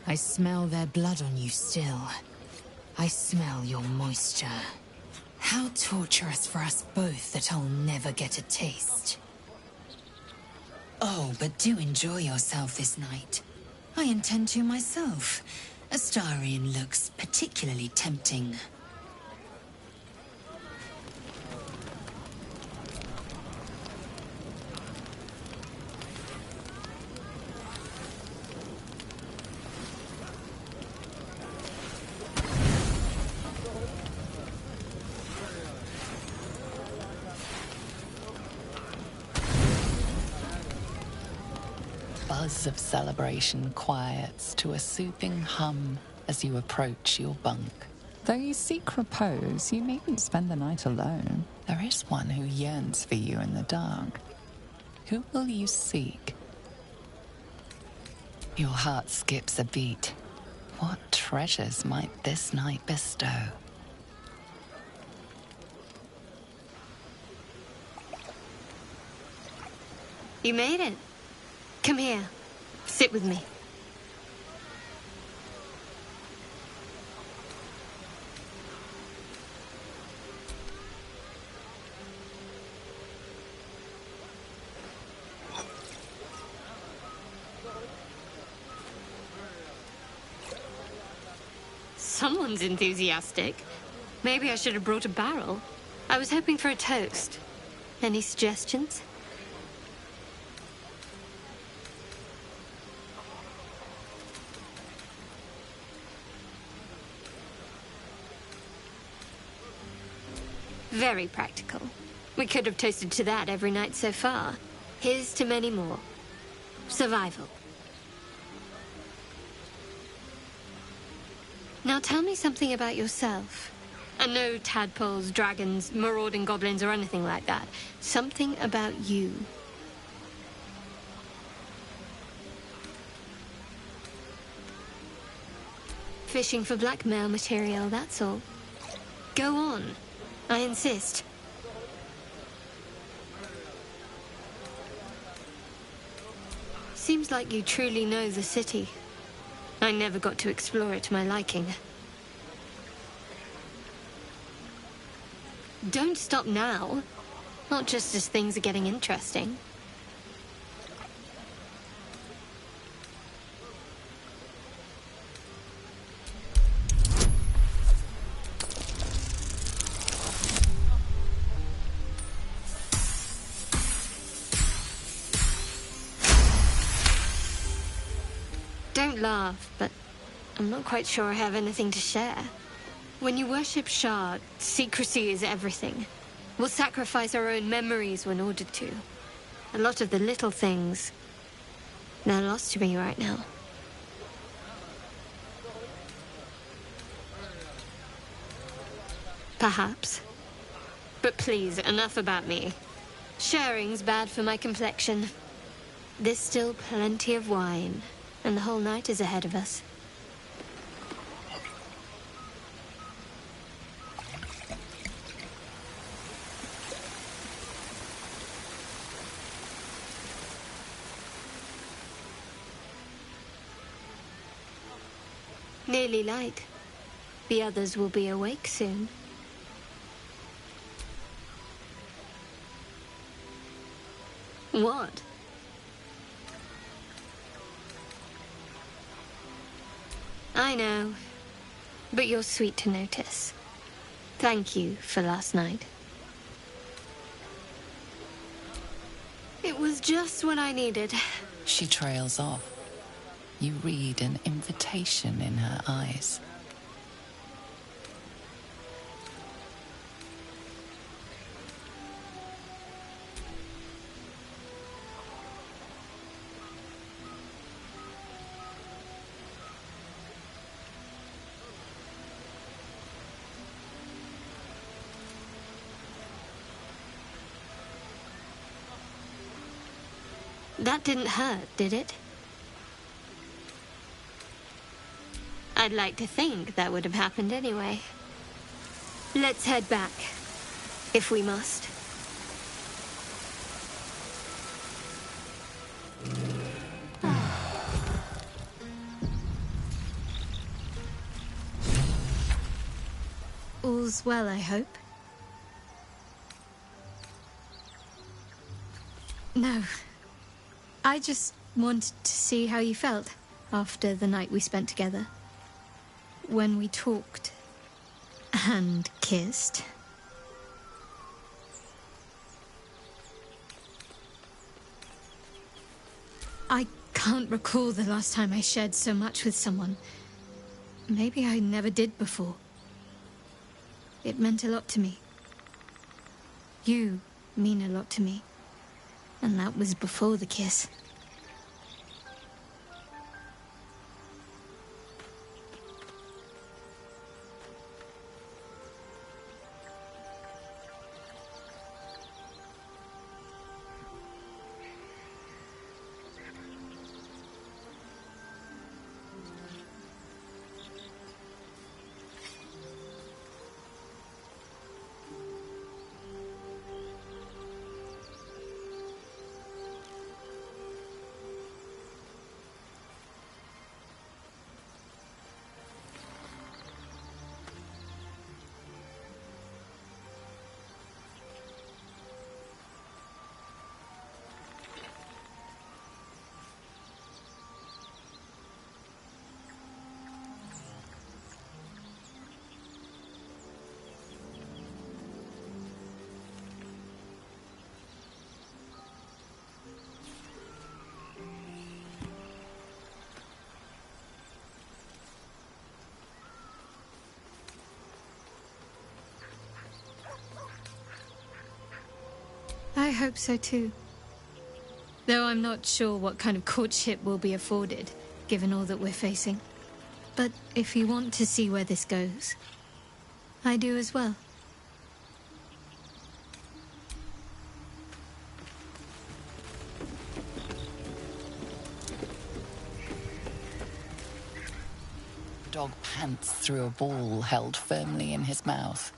I smell their blood on you still. I smell your moisture. How torturous for us both that I'll never get a taste. Oh, but do enjoy yourself this night. I intend to myself. Astarian looks particularly tempting. buzz of celebration quiets to a soothing hum as you approach your bunk. Though you seek repose, you needn't spend the night alone. There is one who yearns for you in the dark. Who will you seek? Your heart skips a beat. What treasures might this night bestow? You made it. Come here. Sit with me. Someone's enthusiastic. Maybe I should have brought a barrel. I was hoping for a toast. Any suggestions? Very practical. We could have toasted to that every night so far. Here's to many more. Survival. Now tell me something about yourself. And no tadpoles, dragons, marauding goblins, or anything like that. Something about you. Fishing for blackmail material, that's all. Go on. I insist. Seems like you truly know the city. I never got to explore it to my liking. Don't stop now. Not just as things are getting interesting. Don't laugh, but I'm not quite sure I have anything to share. When you worship Shard, secrecy is everything. We'll sacrifice our own memories when ordered to. A lot of the little things, they're lost to me right now. Perhaps. But please, enough about me. Sharing's bad for my complexion. There's still plenty of wine, and the whole night is ahead of us. Nearly light. The others will be awake soon. What? I know, but you're sweet to notice. Thank you for last night. It was just what I needed. She trails off. You read an invitation in her eyes. That didn't hurt, did it? I'd like to think that would have happened anyway. Let's head back, if we must. All's well, I hope. No. I just wanted to see how you felt after the night we spent together. When we talked and kissed. I can't recall the last time I shared so much with someone. Maybe I never did before. It meant a lot to me. You mean a lot to me. And that was before the kiss. I hope so too. Though I'm not sure what kind of courtship will be afforded, given all that we're facing. But if you want to see where this goes, I do as well. The dog pants through a ball held firmly in his mouth.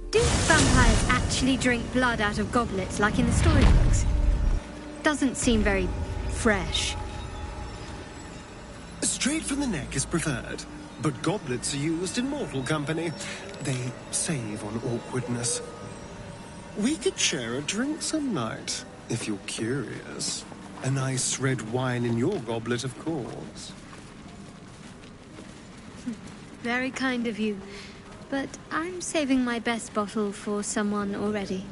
Do vampires actually drink blood out of goblets like in the storybooks? Doesn't seem very fresh. Straight from the neck is preferred, but goblets are used in mortal company. They save on awkwardness. We could share a drink some night, if you're curious. A nice red wine in your goblet, of course. Very kind of you. But I'm saving my best bottle for someone already.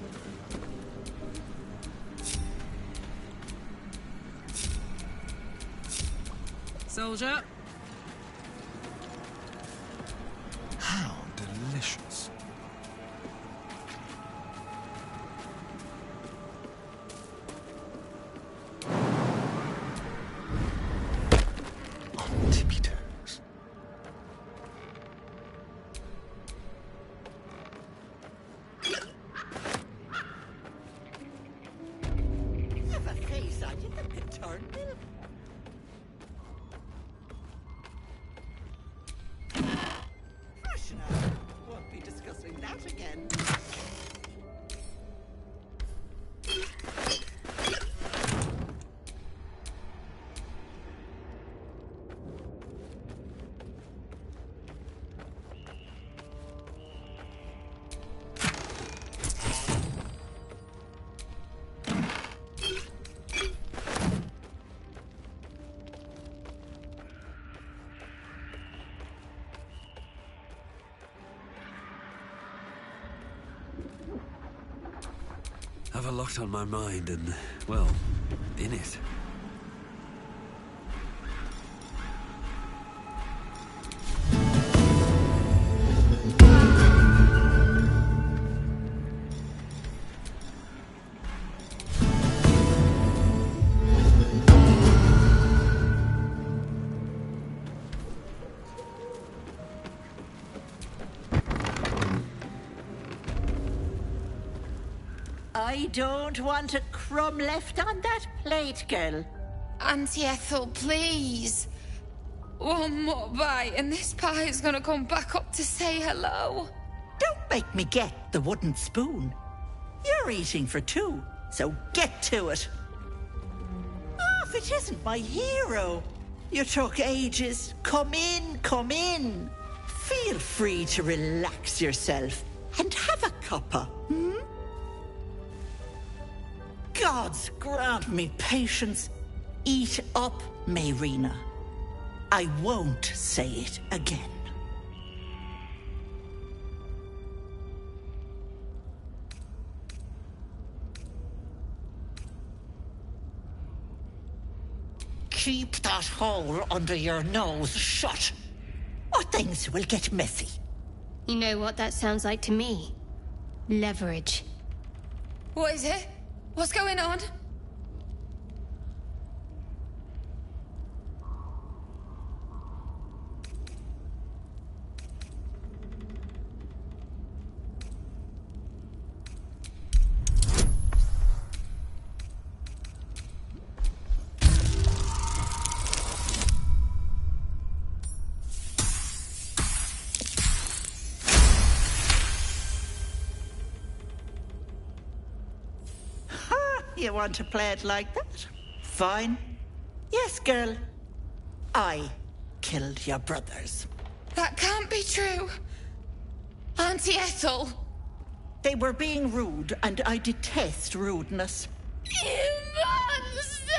Soldier. How delicious. On tippy toes. Have a face on you that can turn milk. Won't be discussing that again. Have a lot on my mind and, well, in it. I don't want a crumb left on that plate, girl. Auntie Ethel, please. One more bite and this pie is gonna come back up to say hello. Don't make me get the wooden spoon. You're eating for two, so get to it. Oh, if it isn't my hero. You took ages. Come in, come in. Feel free to relax yourself and have a cuppa, hmm? Gods grant me patience. Eat up, Mayrina. I won't say it again. Keep that hole under your nose shut, or things will get messy. You know what that sounds like to me? Leverage. What is it? What's going on? you want to play it like that? Fine. Yes, girl. I killed your brothers. That can't be true. Auntie Ethel. They were being rude, and I detest rudeness. You monster!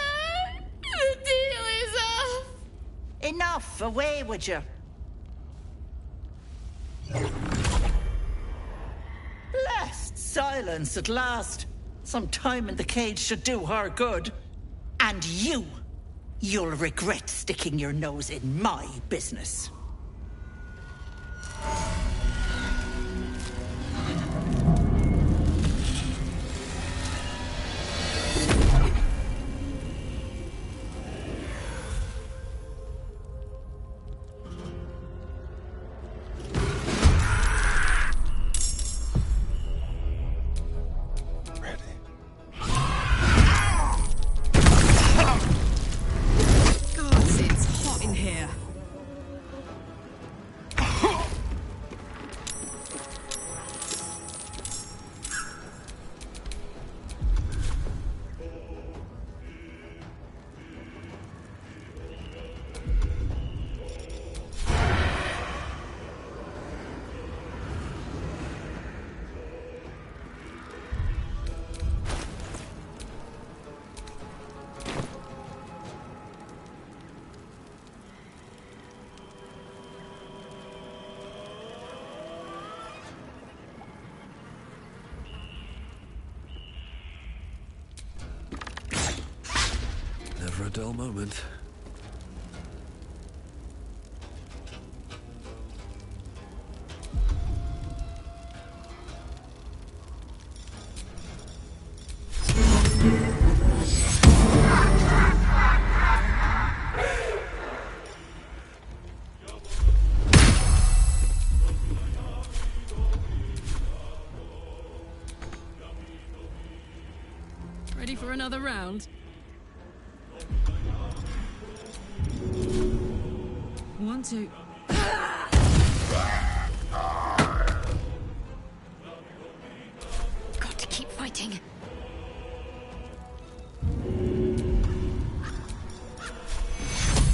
The deal is off! Enough! Away with you! Blessed silence at last. Some time in the cage should do her good. And you'll regret sticking your nose in my business. Never a dull moment. Ready for another round? One, two. Got to keep fighting.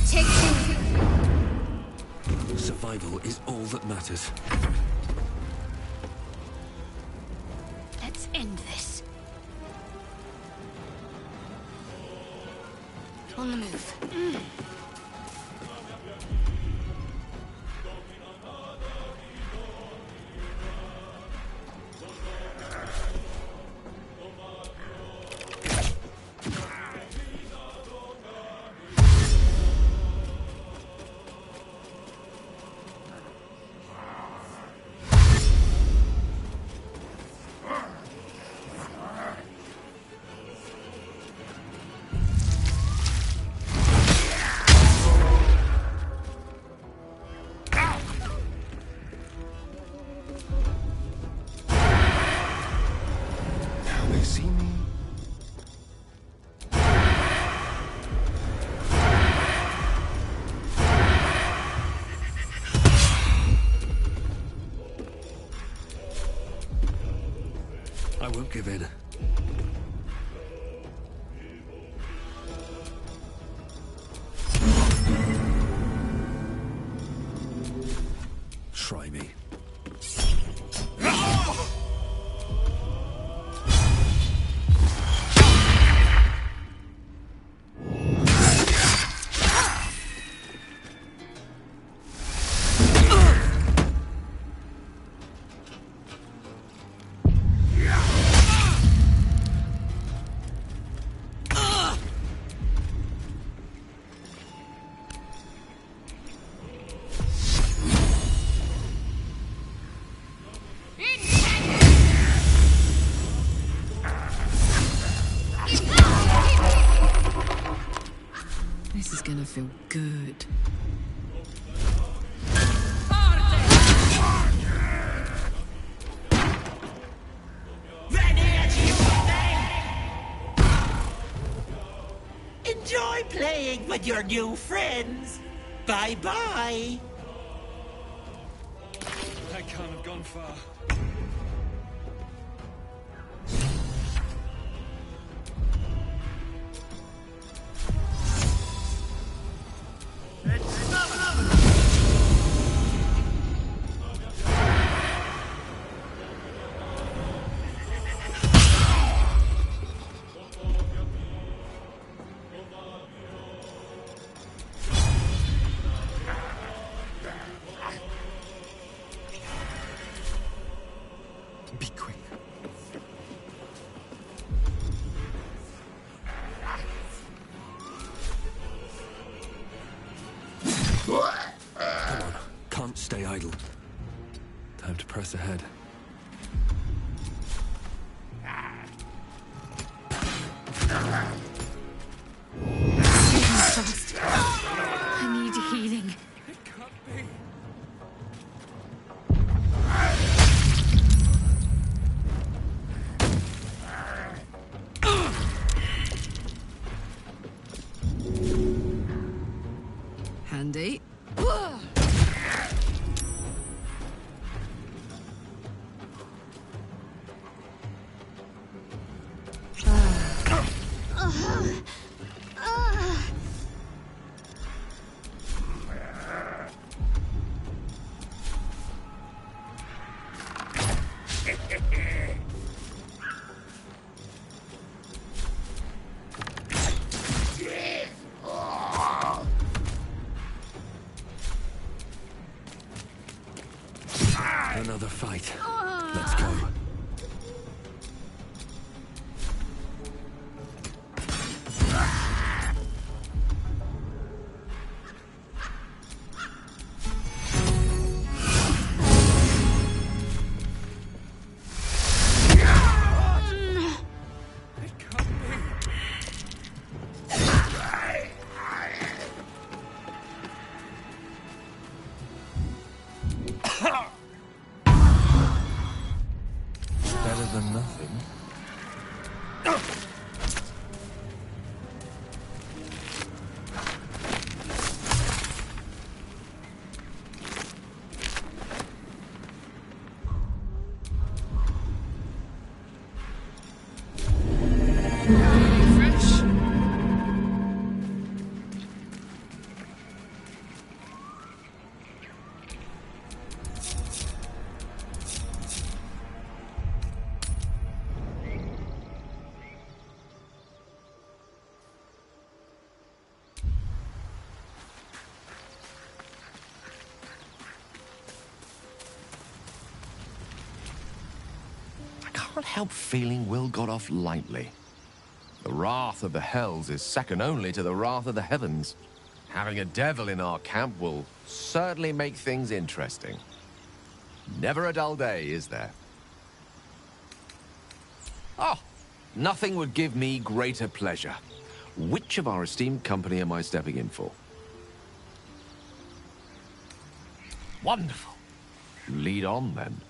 Take Survival is all that matters. Let's end this. On the move. I won't give in. Try me. This is gonna feel good. Enjoy playing with your new friends. Bye-bye. That can't have gone far. Come on, can't stay idle. Time to press ahead. Fast. I need healing. Handy. Another fight. Let's go. I can't help feeling Will got off lightly. The wrath of the hells is second only to the wrath of the heavens. Having a devil in our camp will certainly make things interesting. Never a dull day, is there? Oh, nothing would give me greater pleasure. Which of our esteemed company am I stepping in for? Wonderful. Lead on, then.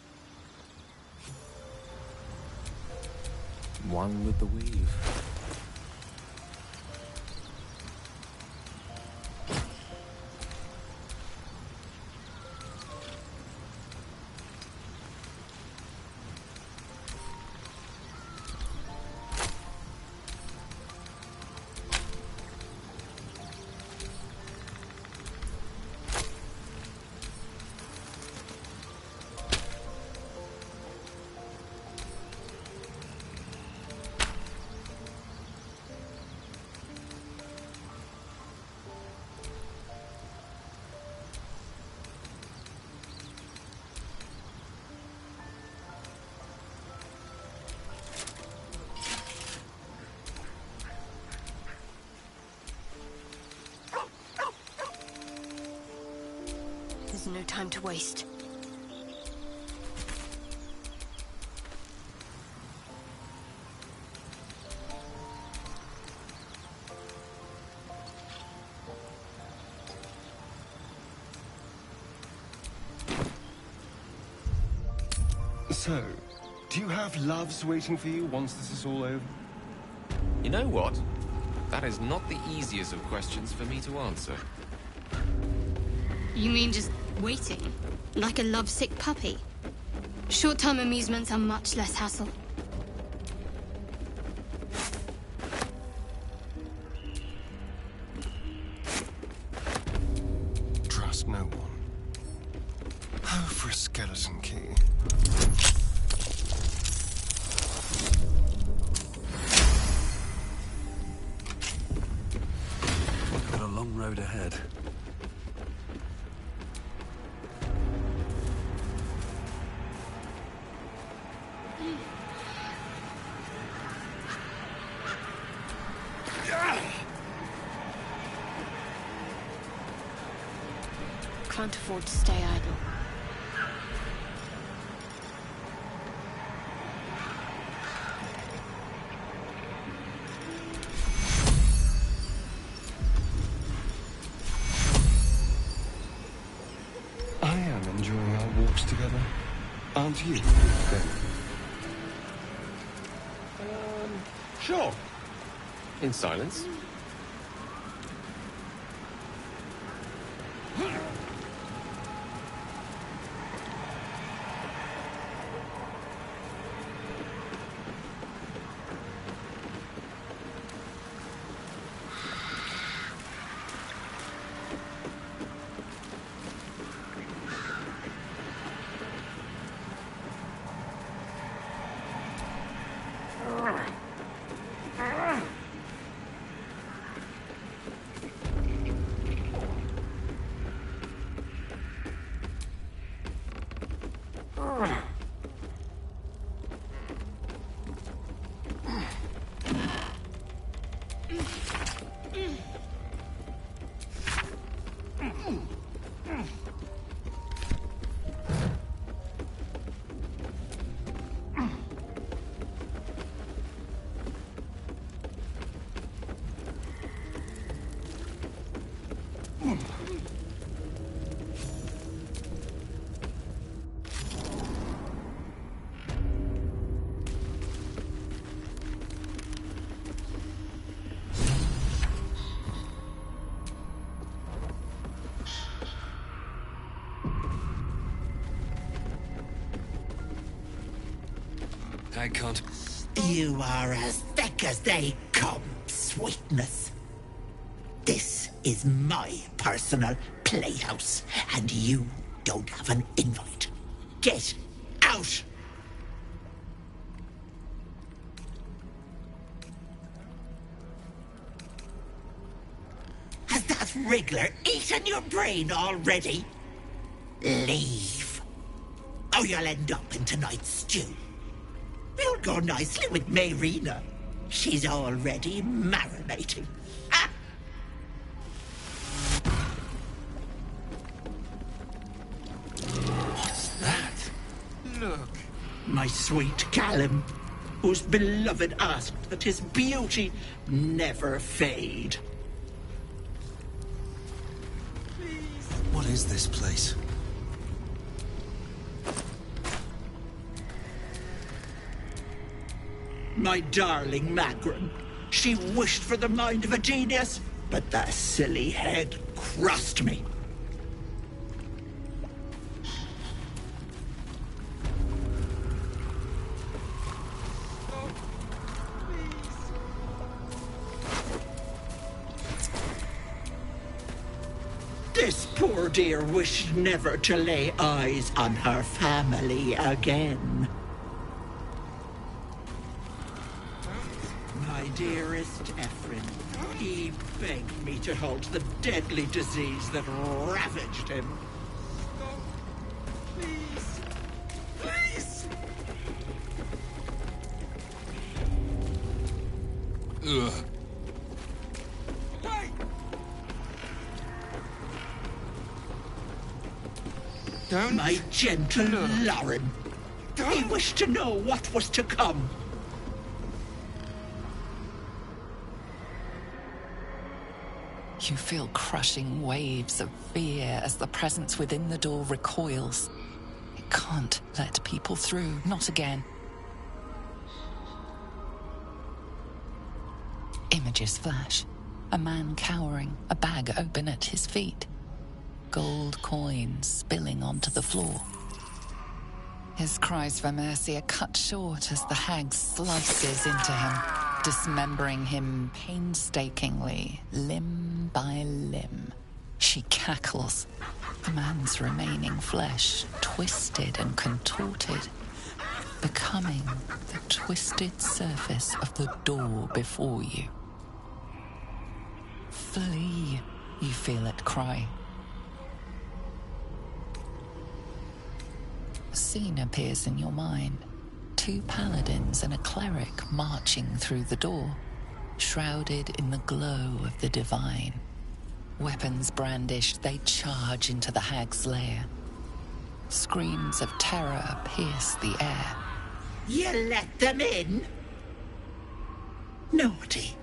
One with the weave. There's no time to waste. So, do you have loves waiting for you once this is all over? You know what? That is not the easiest of questions for me to answer. You mean just waiting? Like a lovesick puppy? Short-term amusements are much less hassle. Trust no one. Oh, for a skeleton key. Got a long road ahead. can't afford to stay idle. I am enjoying our walks together. Aren't you, Ben? Sure. In silence. I can't. You are as thick as they come, sweetness. This is my personal playhouse, and you don't have an invite. Get out! Has that wriggler eaten your brain already? Leave. Or you'll end up in tonight's stew. You'll go nicely with Mayrina. She's already marinating. Ah! What's that? Look. My sweet Callum, whose beloved asked that his beauty never fade. What is this place? My darling Magrin. She wished for the mind of a genius, but that silly head crossed me. This poor dear wished never to lay eyes on her family again. My dearest Ephraim, he begged me to halt the deadly disease that ravaged him. Please! Please! Ugh. Don't. My gentle Lauren. He wished to know what was to come. You feel crushing waves of fear as the presence within the door recoils. It can't let people through, not again. Images flash. A man cowering, a bag open at his feet. Gold coins spilling onto the floor. His cries for mercy are cut short as the hag slices into him, dismembering him painstakingly, limb by limb. She cackles, the man's remaining flesh twisted and contorted, becoming the twisted surface of the door before you. Flee, you feel it cry. A scene appears in your mind. 2 paladins and a cleric marching through the door, shrouded in the glow of the divine. Weapons brandished, they charge into the hag's lair. Screams of terror pierce the air. You let them in? Naughty.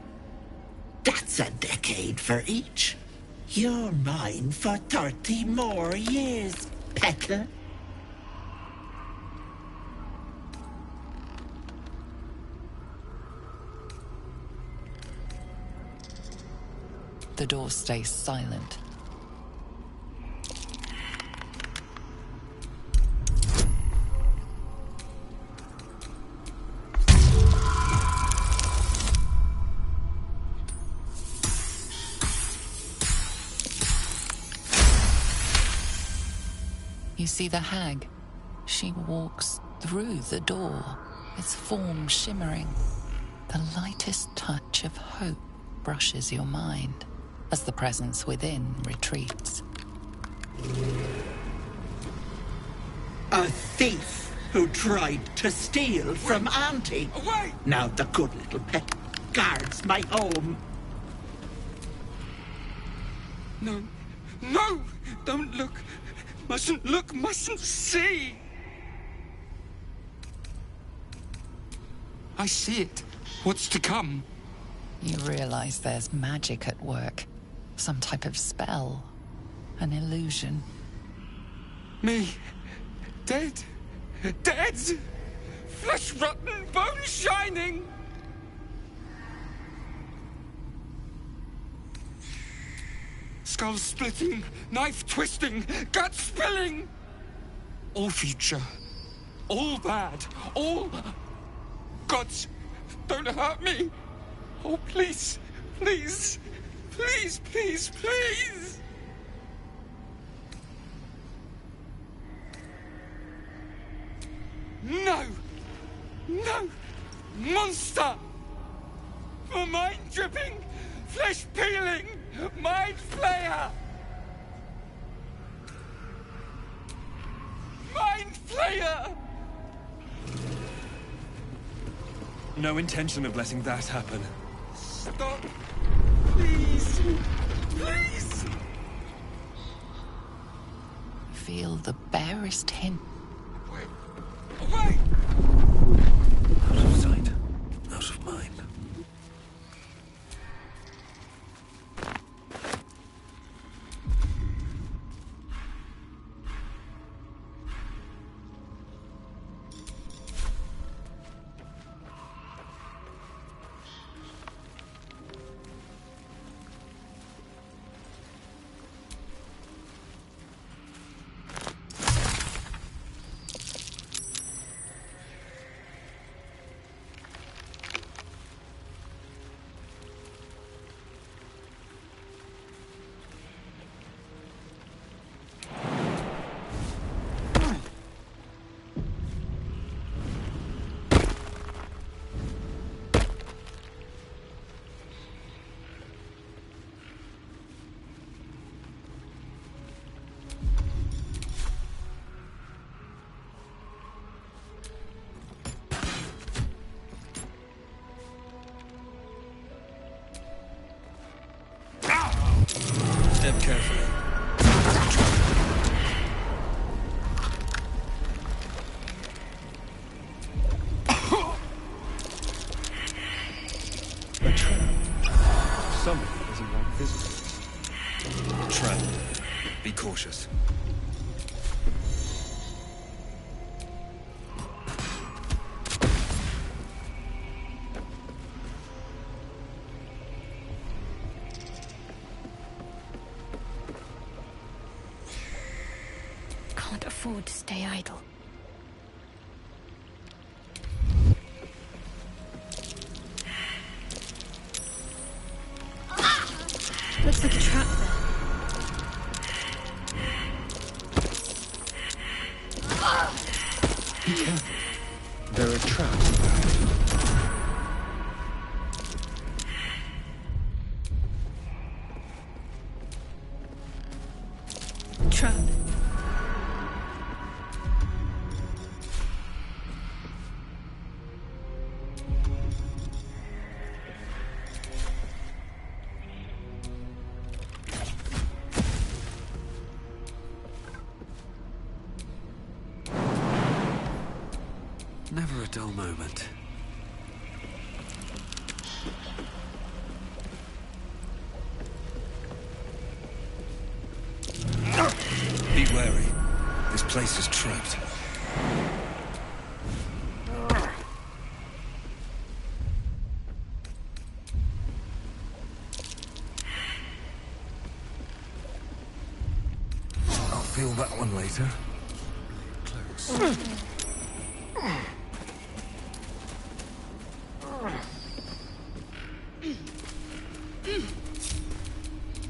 That's a decade for each. You're mine for 30 more years, petal. The door stays silent. You see the hag. She walks through the door, its form shimmering. The lightest touch of hope brushes your mind as the presence within retreats. A thief who tried to steal from Auntie. Away! Now the good little pet guards my home. No. No! Don't look! Mustn't look, mustn't see! I see it. What's to come? You realize there's magic at work. Some type of spell. An illusion. Me. Dead. Dead! Flesh rotten, bone shining! Skull splitting, knife twisting, gut spilling! All future. All bad. All... Gods, don't hurt me! Oh, please, please, please, please, please! No! No! Monster! For mind-dripping, flesh-peeling, mind-flayer! Mind-flayer! No intention of letting that happen. Stop! Please! Please! Feel the barest hint. Away! Out of sight, out of mind. Step carefully. A trap. Someone doesn't want visitors. Trap. Be cautious. Can't afford to stay idle. Looks like a trap there. Be careful. There are traps about. Trap. Never a dull moment. Be wary. This place is trapped. I'll feel that one later. Close.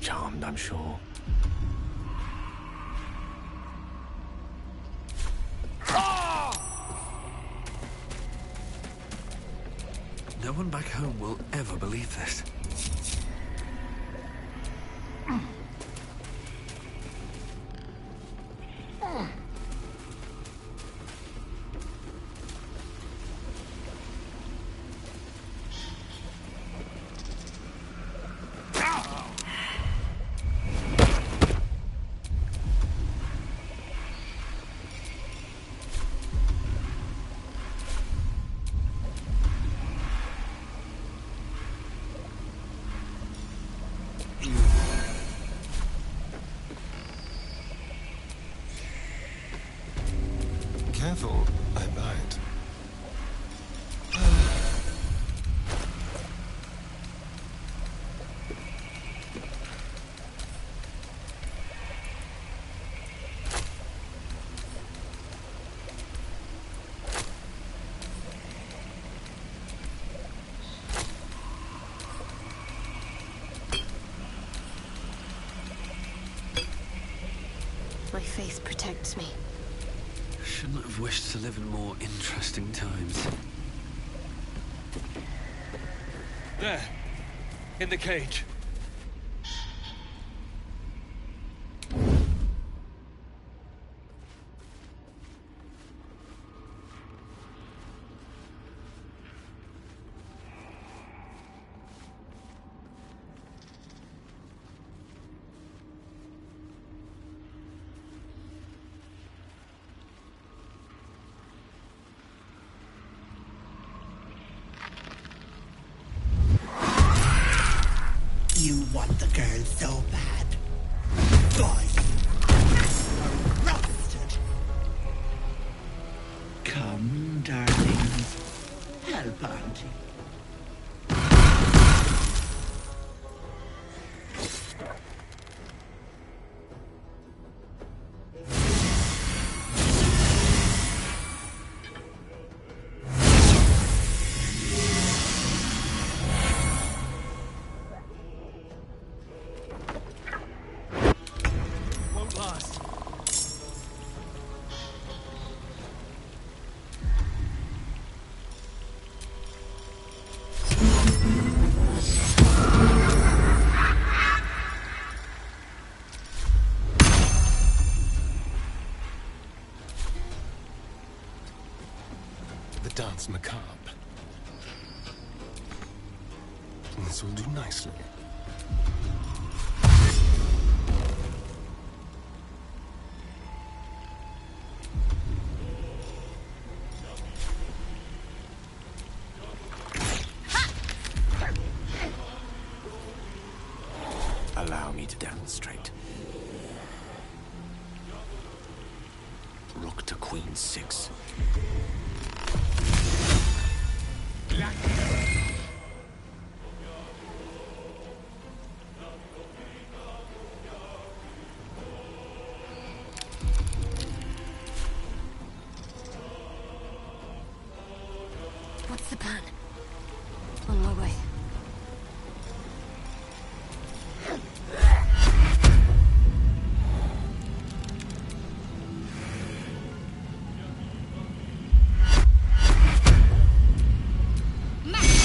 Charmed, I'm sure. No one back home will ever believe this. Careful, I bite. My faith protects me. Shouldn't have wished to live in more interesting times. There. In the cage. You want the girl so bad. Boy, roasted. Come, darlings. Help Auntie. The dance macabre. This will do nicely. Allow me to demonstrate. Rook to Queen 6. What's the plan? On my way. Master!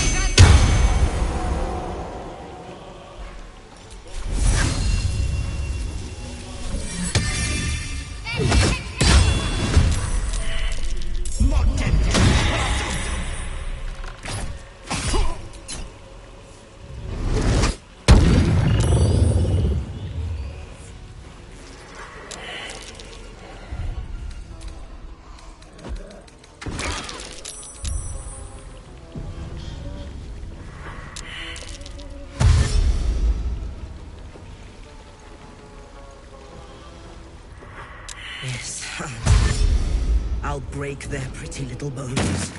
Yes. I'll break their pretty little bones.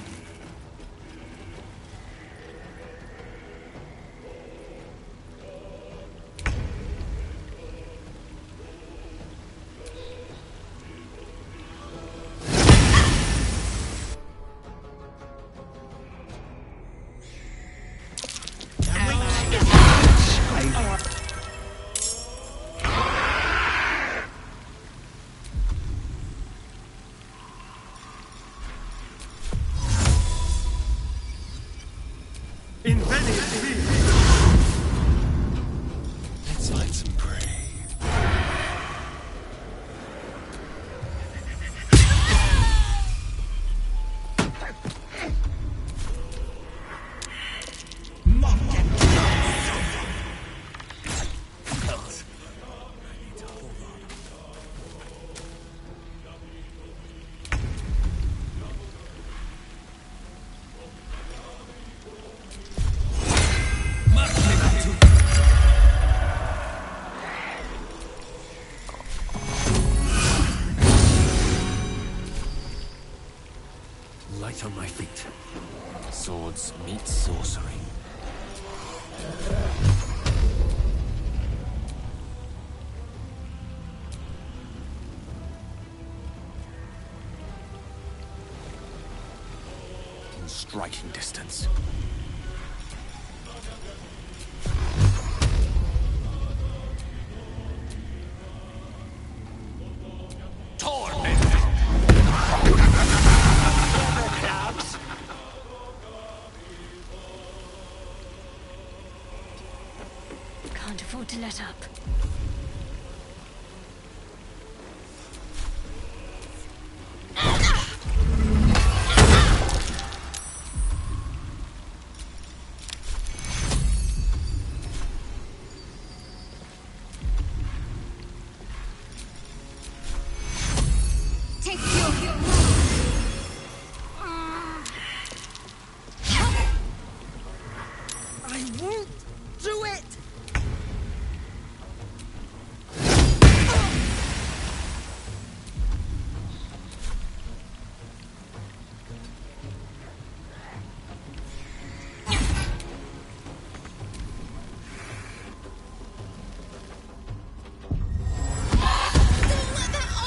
Let's find some prey. Light on my feet. Swords meet sorcery. In striking distance. Can't afford to let up. I won't do it!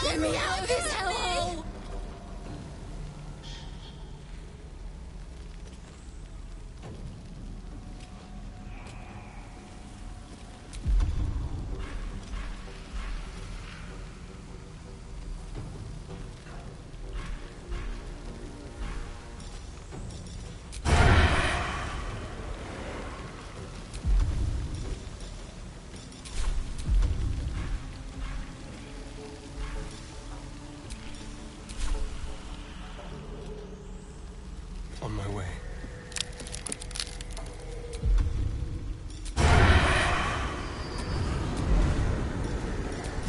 Get me out of this hellhole! On my way.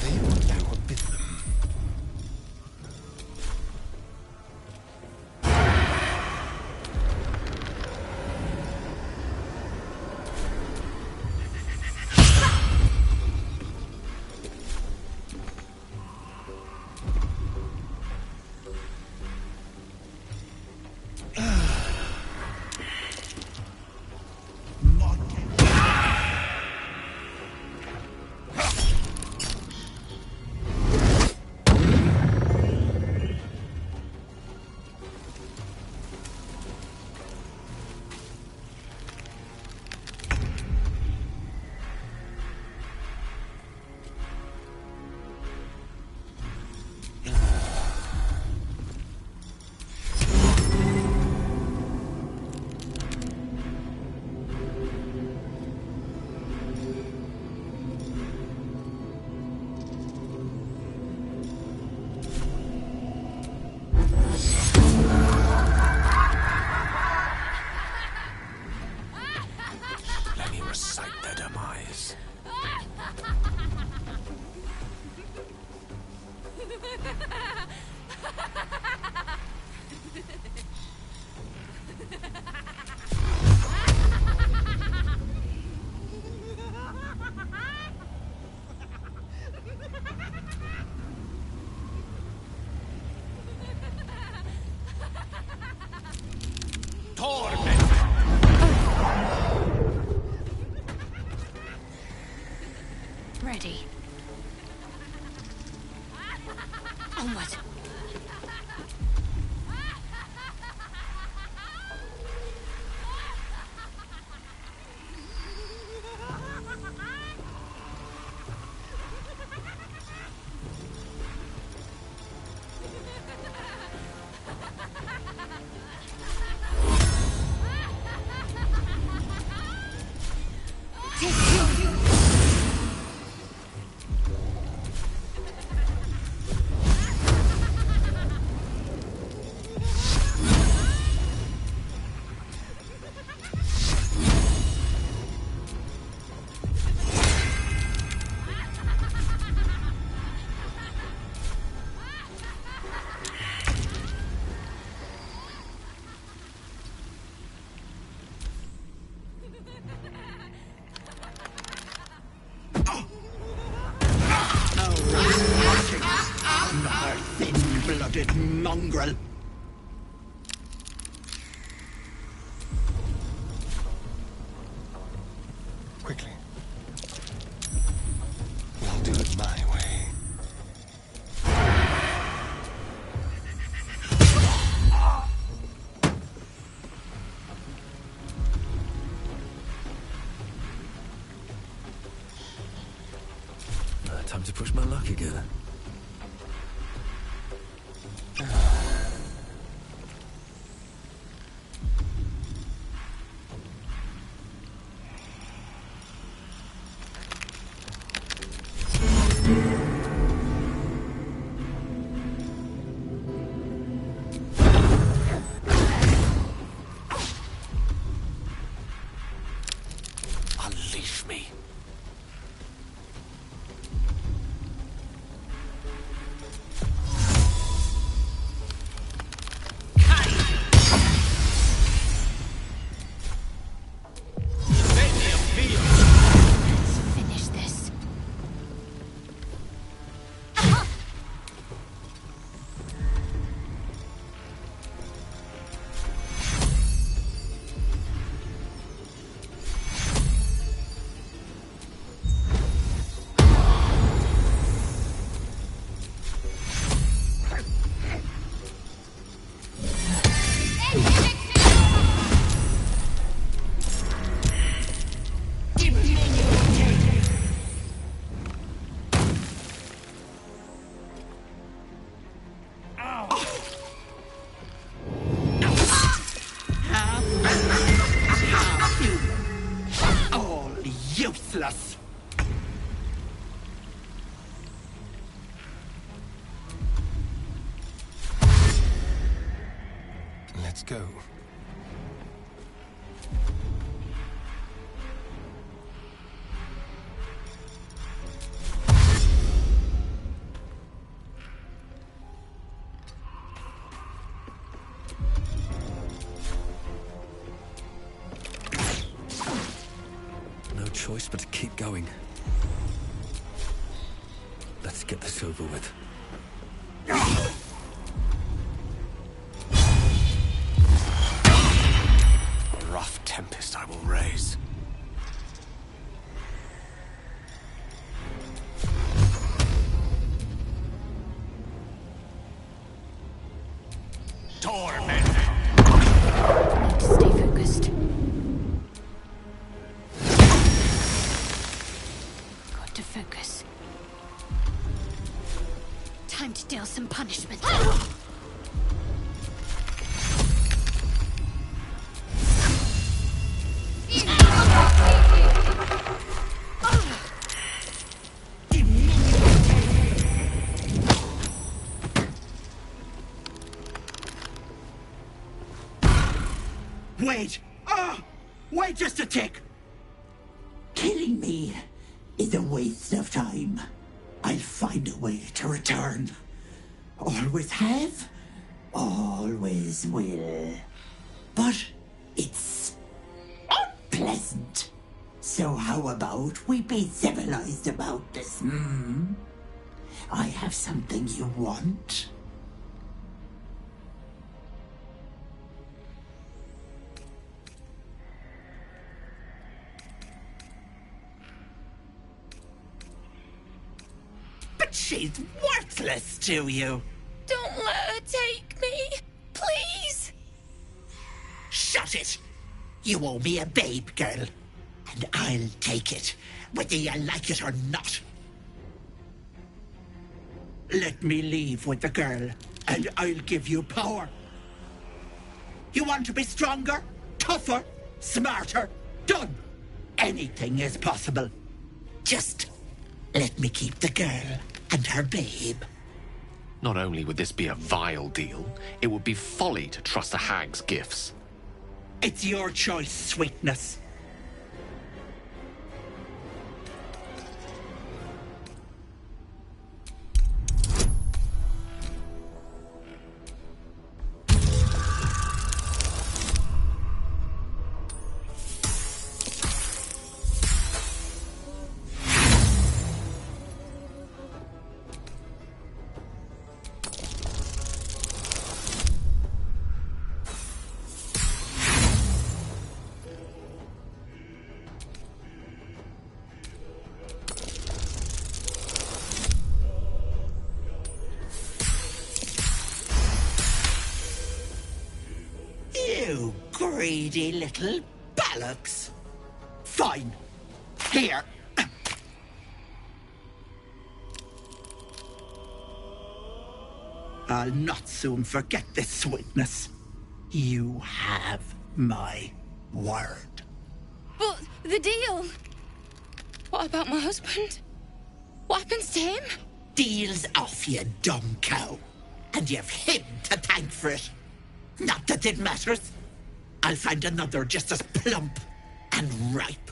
They will now bid them. Let me recite their demise. Onward. Thin-blooded mongrel. Quickly. We'll do it my way. Time to push my luck again. Unleash me. Finish this. All useless. Let's go. No choice but to keep going. Let's get this over with. A rough tempest I will raise. Torment. Stay focused. Got to focus. Time to deal some punishment. Wait! Wait just a tick! Killing me is a waste of time. I'll find a way to return. Always have, always will. But it's unpleasant. So how about we be civilized about this, hmm? I have something you want. But she's worth useless to you. Don't let her take me. Please. Shut it. You owe me a babe, girl. And I'll take it, whether you like it or not. Let me leave with the girl, and I'll give you power. You want to be stronger, tougher, smarter? Done. Anything is possible. Just let me keep the girl and her babe. Not only would this be a vile deal, it would be folly to trust a hag's gifts. It's your choice, sweetness. You greedy little bollocks. Fine. Here. I'll not soon forget this sweetness. You have my word. But the deal... What about my husband? What happens to him? Deal's off, you dumb cow. And you've him to thank for it. Not that it matters. I'll find another just as plump and ripe.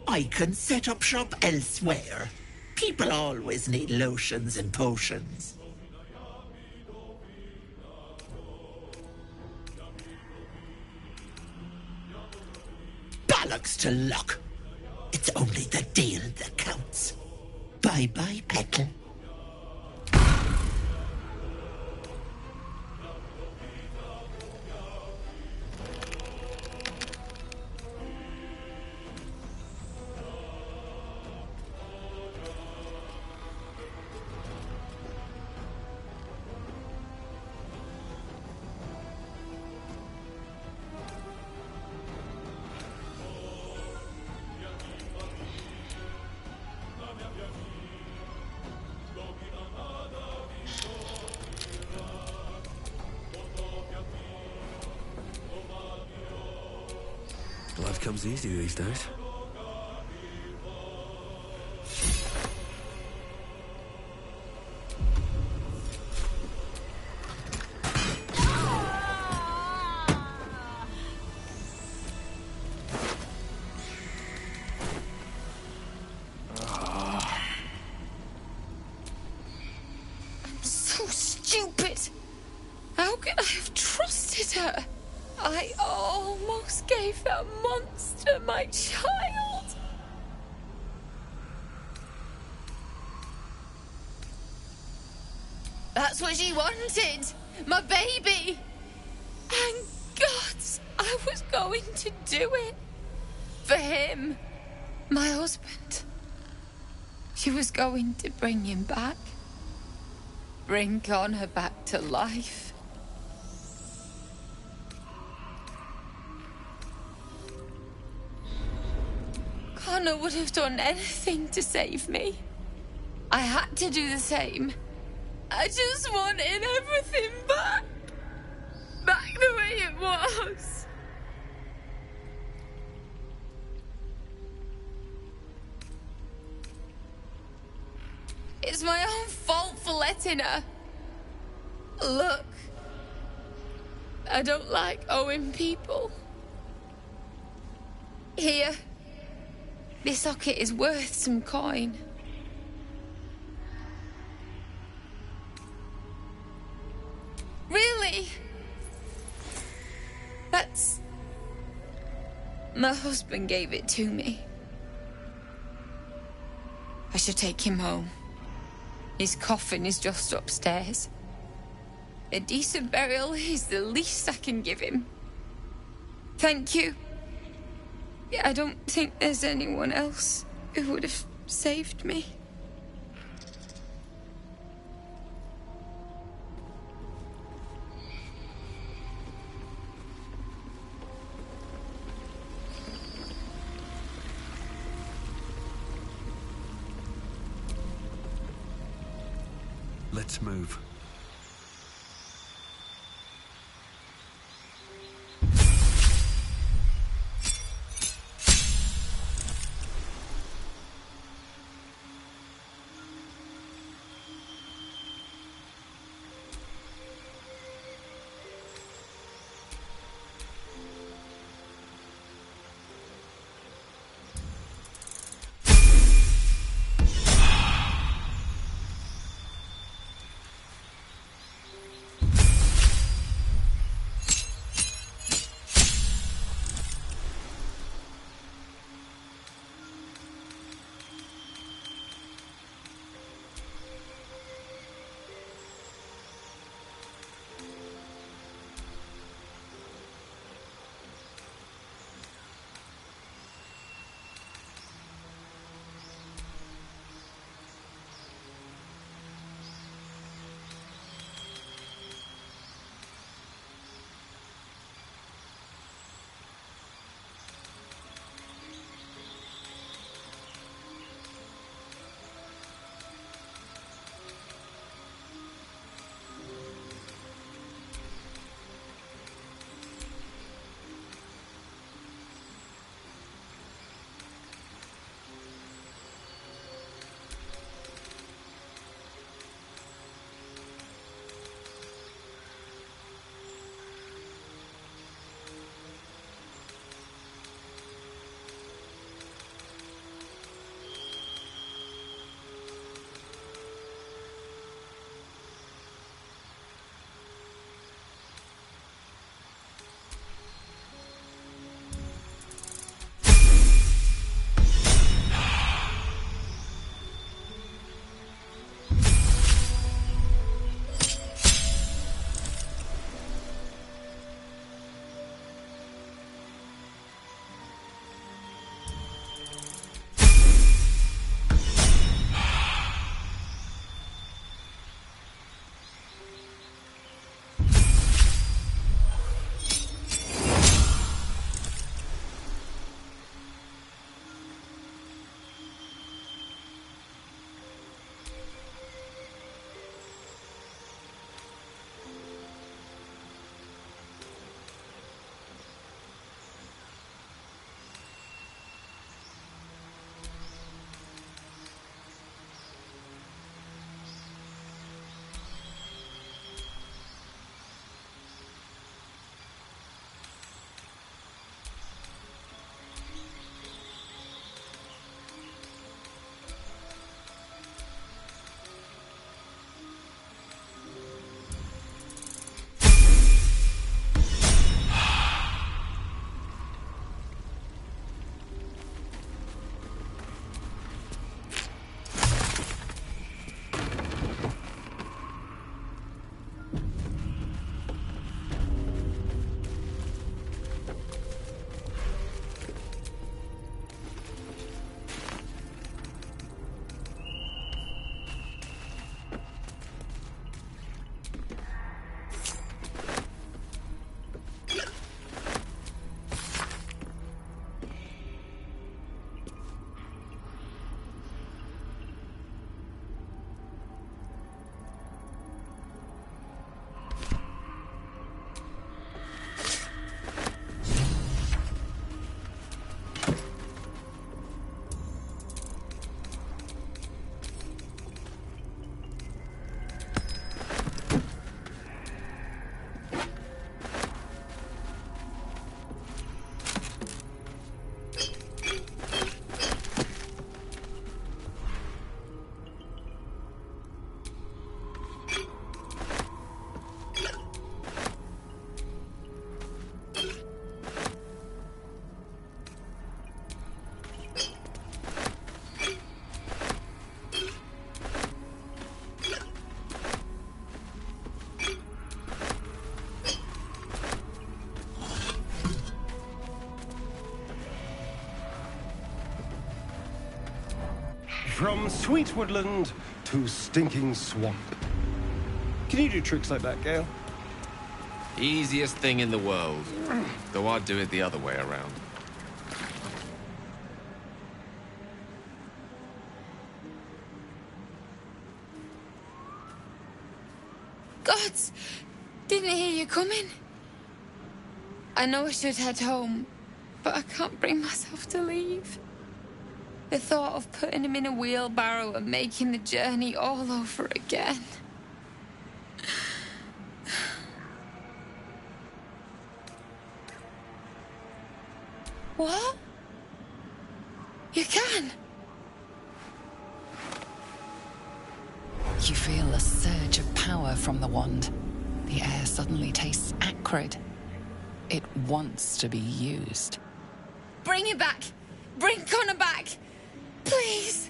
I can set up shop elsewhere. People always need lotions and potions. Bollocks to luck. It's only the deal that counts. Bye-bye, Petal. Life comes easy these days. I'm so stupid. How could I have trusted her? I almost gave that monster my child. That's what she wanted. My baby. And God, I was going to do it. For him. My husband. She was going to bring him back. Bring Connor back to life. Connor would have done anything to save me. I had to do the same. I just wanted everything back. Back the way it was. It's my own fault for letting her. Look. I don't like owing people. Here. This socket is worth some coin. Really? That's... My husband gave it to me. I should take him home. His coffin is just upstairs. A decent burial is the least I can give him. Thank you. I don't think there's anyone else who would have saved me. Let's move. From sweet woodland to stinking swamp. Can you do tricks like that, Gale? Easiest thing in the world. Though I'd do it the other way around. gods! Didn't hear you coming. I know I should head home, but I can't bring myself to leave. The thought of putting him in a wheelbarrow and making the journey all over again. What? You can? You feel a surge of power from the wand. The air suddenly tastes acrid. It wants to be used. Bring him back! Bring Connor back! Please!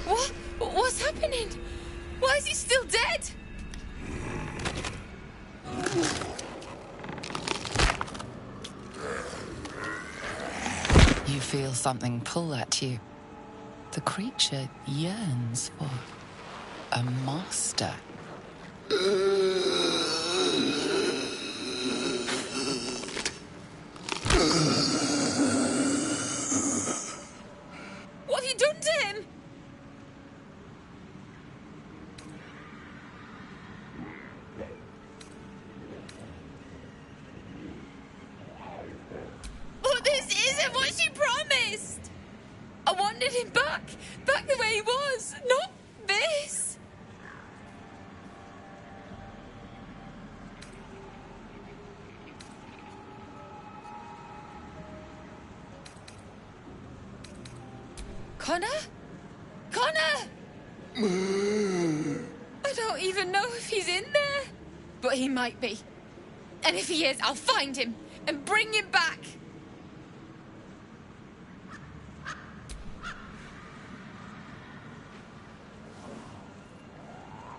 What? What's happening? Why is he still dead? You feel something pull at you. The creature yearns for a master. What have you done to him? But this isn't what she promised. I wanted him back the way he was, not this. Connor? Connor! I don't even know if he's in there. But he might be. And if he is, I'll find him and bring him back.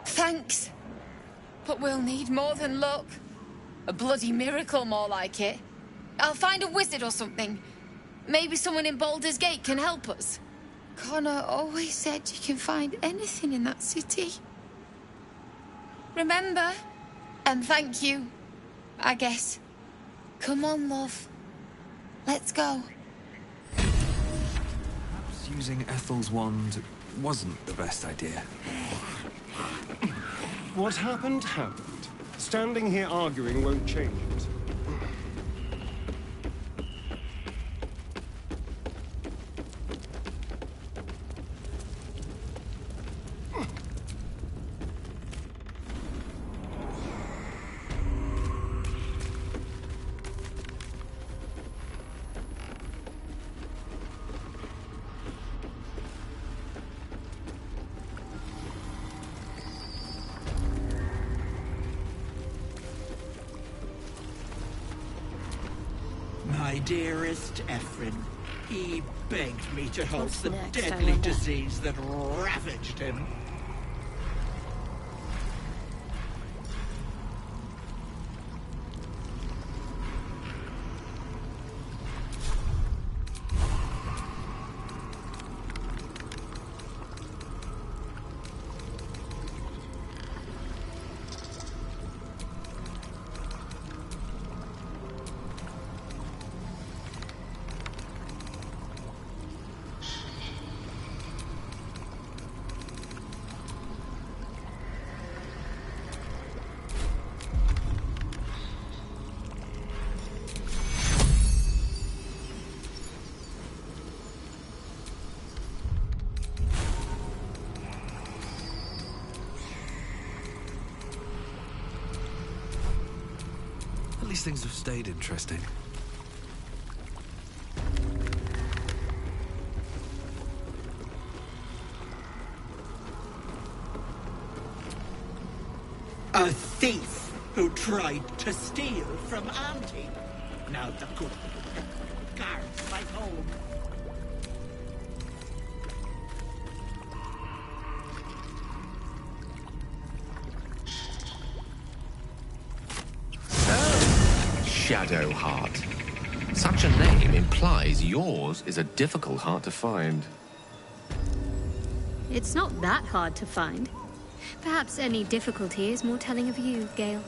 Thanks. But we'll need more than luck. A bloody miracle, more like it. I'll find a wizard or something. Maybe someone in Baldur's Gate can help us. Connor always said you can find anything in that city. Remember? And thank you, I guess. Come on, love. Let's go. Perhaps using Ethel's wand wasn't the best idea. What happened, happened. Standing here arguing won't change it. My dearest Ephraim, he begged me to help What's the next, I deadly wonder? disease that ravaged him. At least things have stayed interesting. A thief who tried to steal from Auntie. Now the good guards my home. Shadowheart. Such a name implies yours is a difficult heart to find. It's not that hard to find. Perhaps any difficulty is more telling of you, Gale.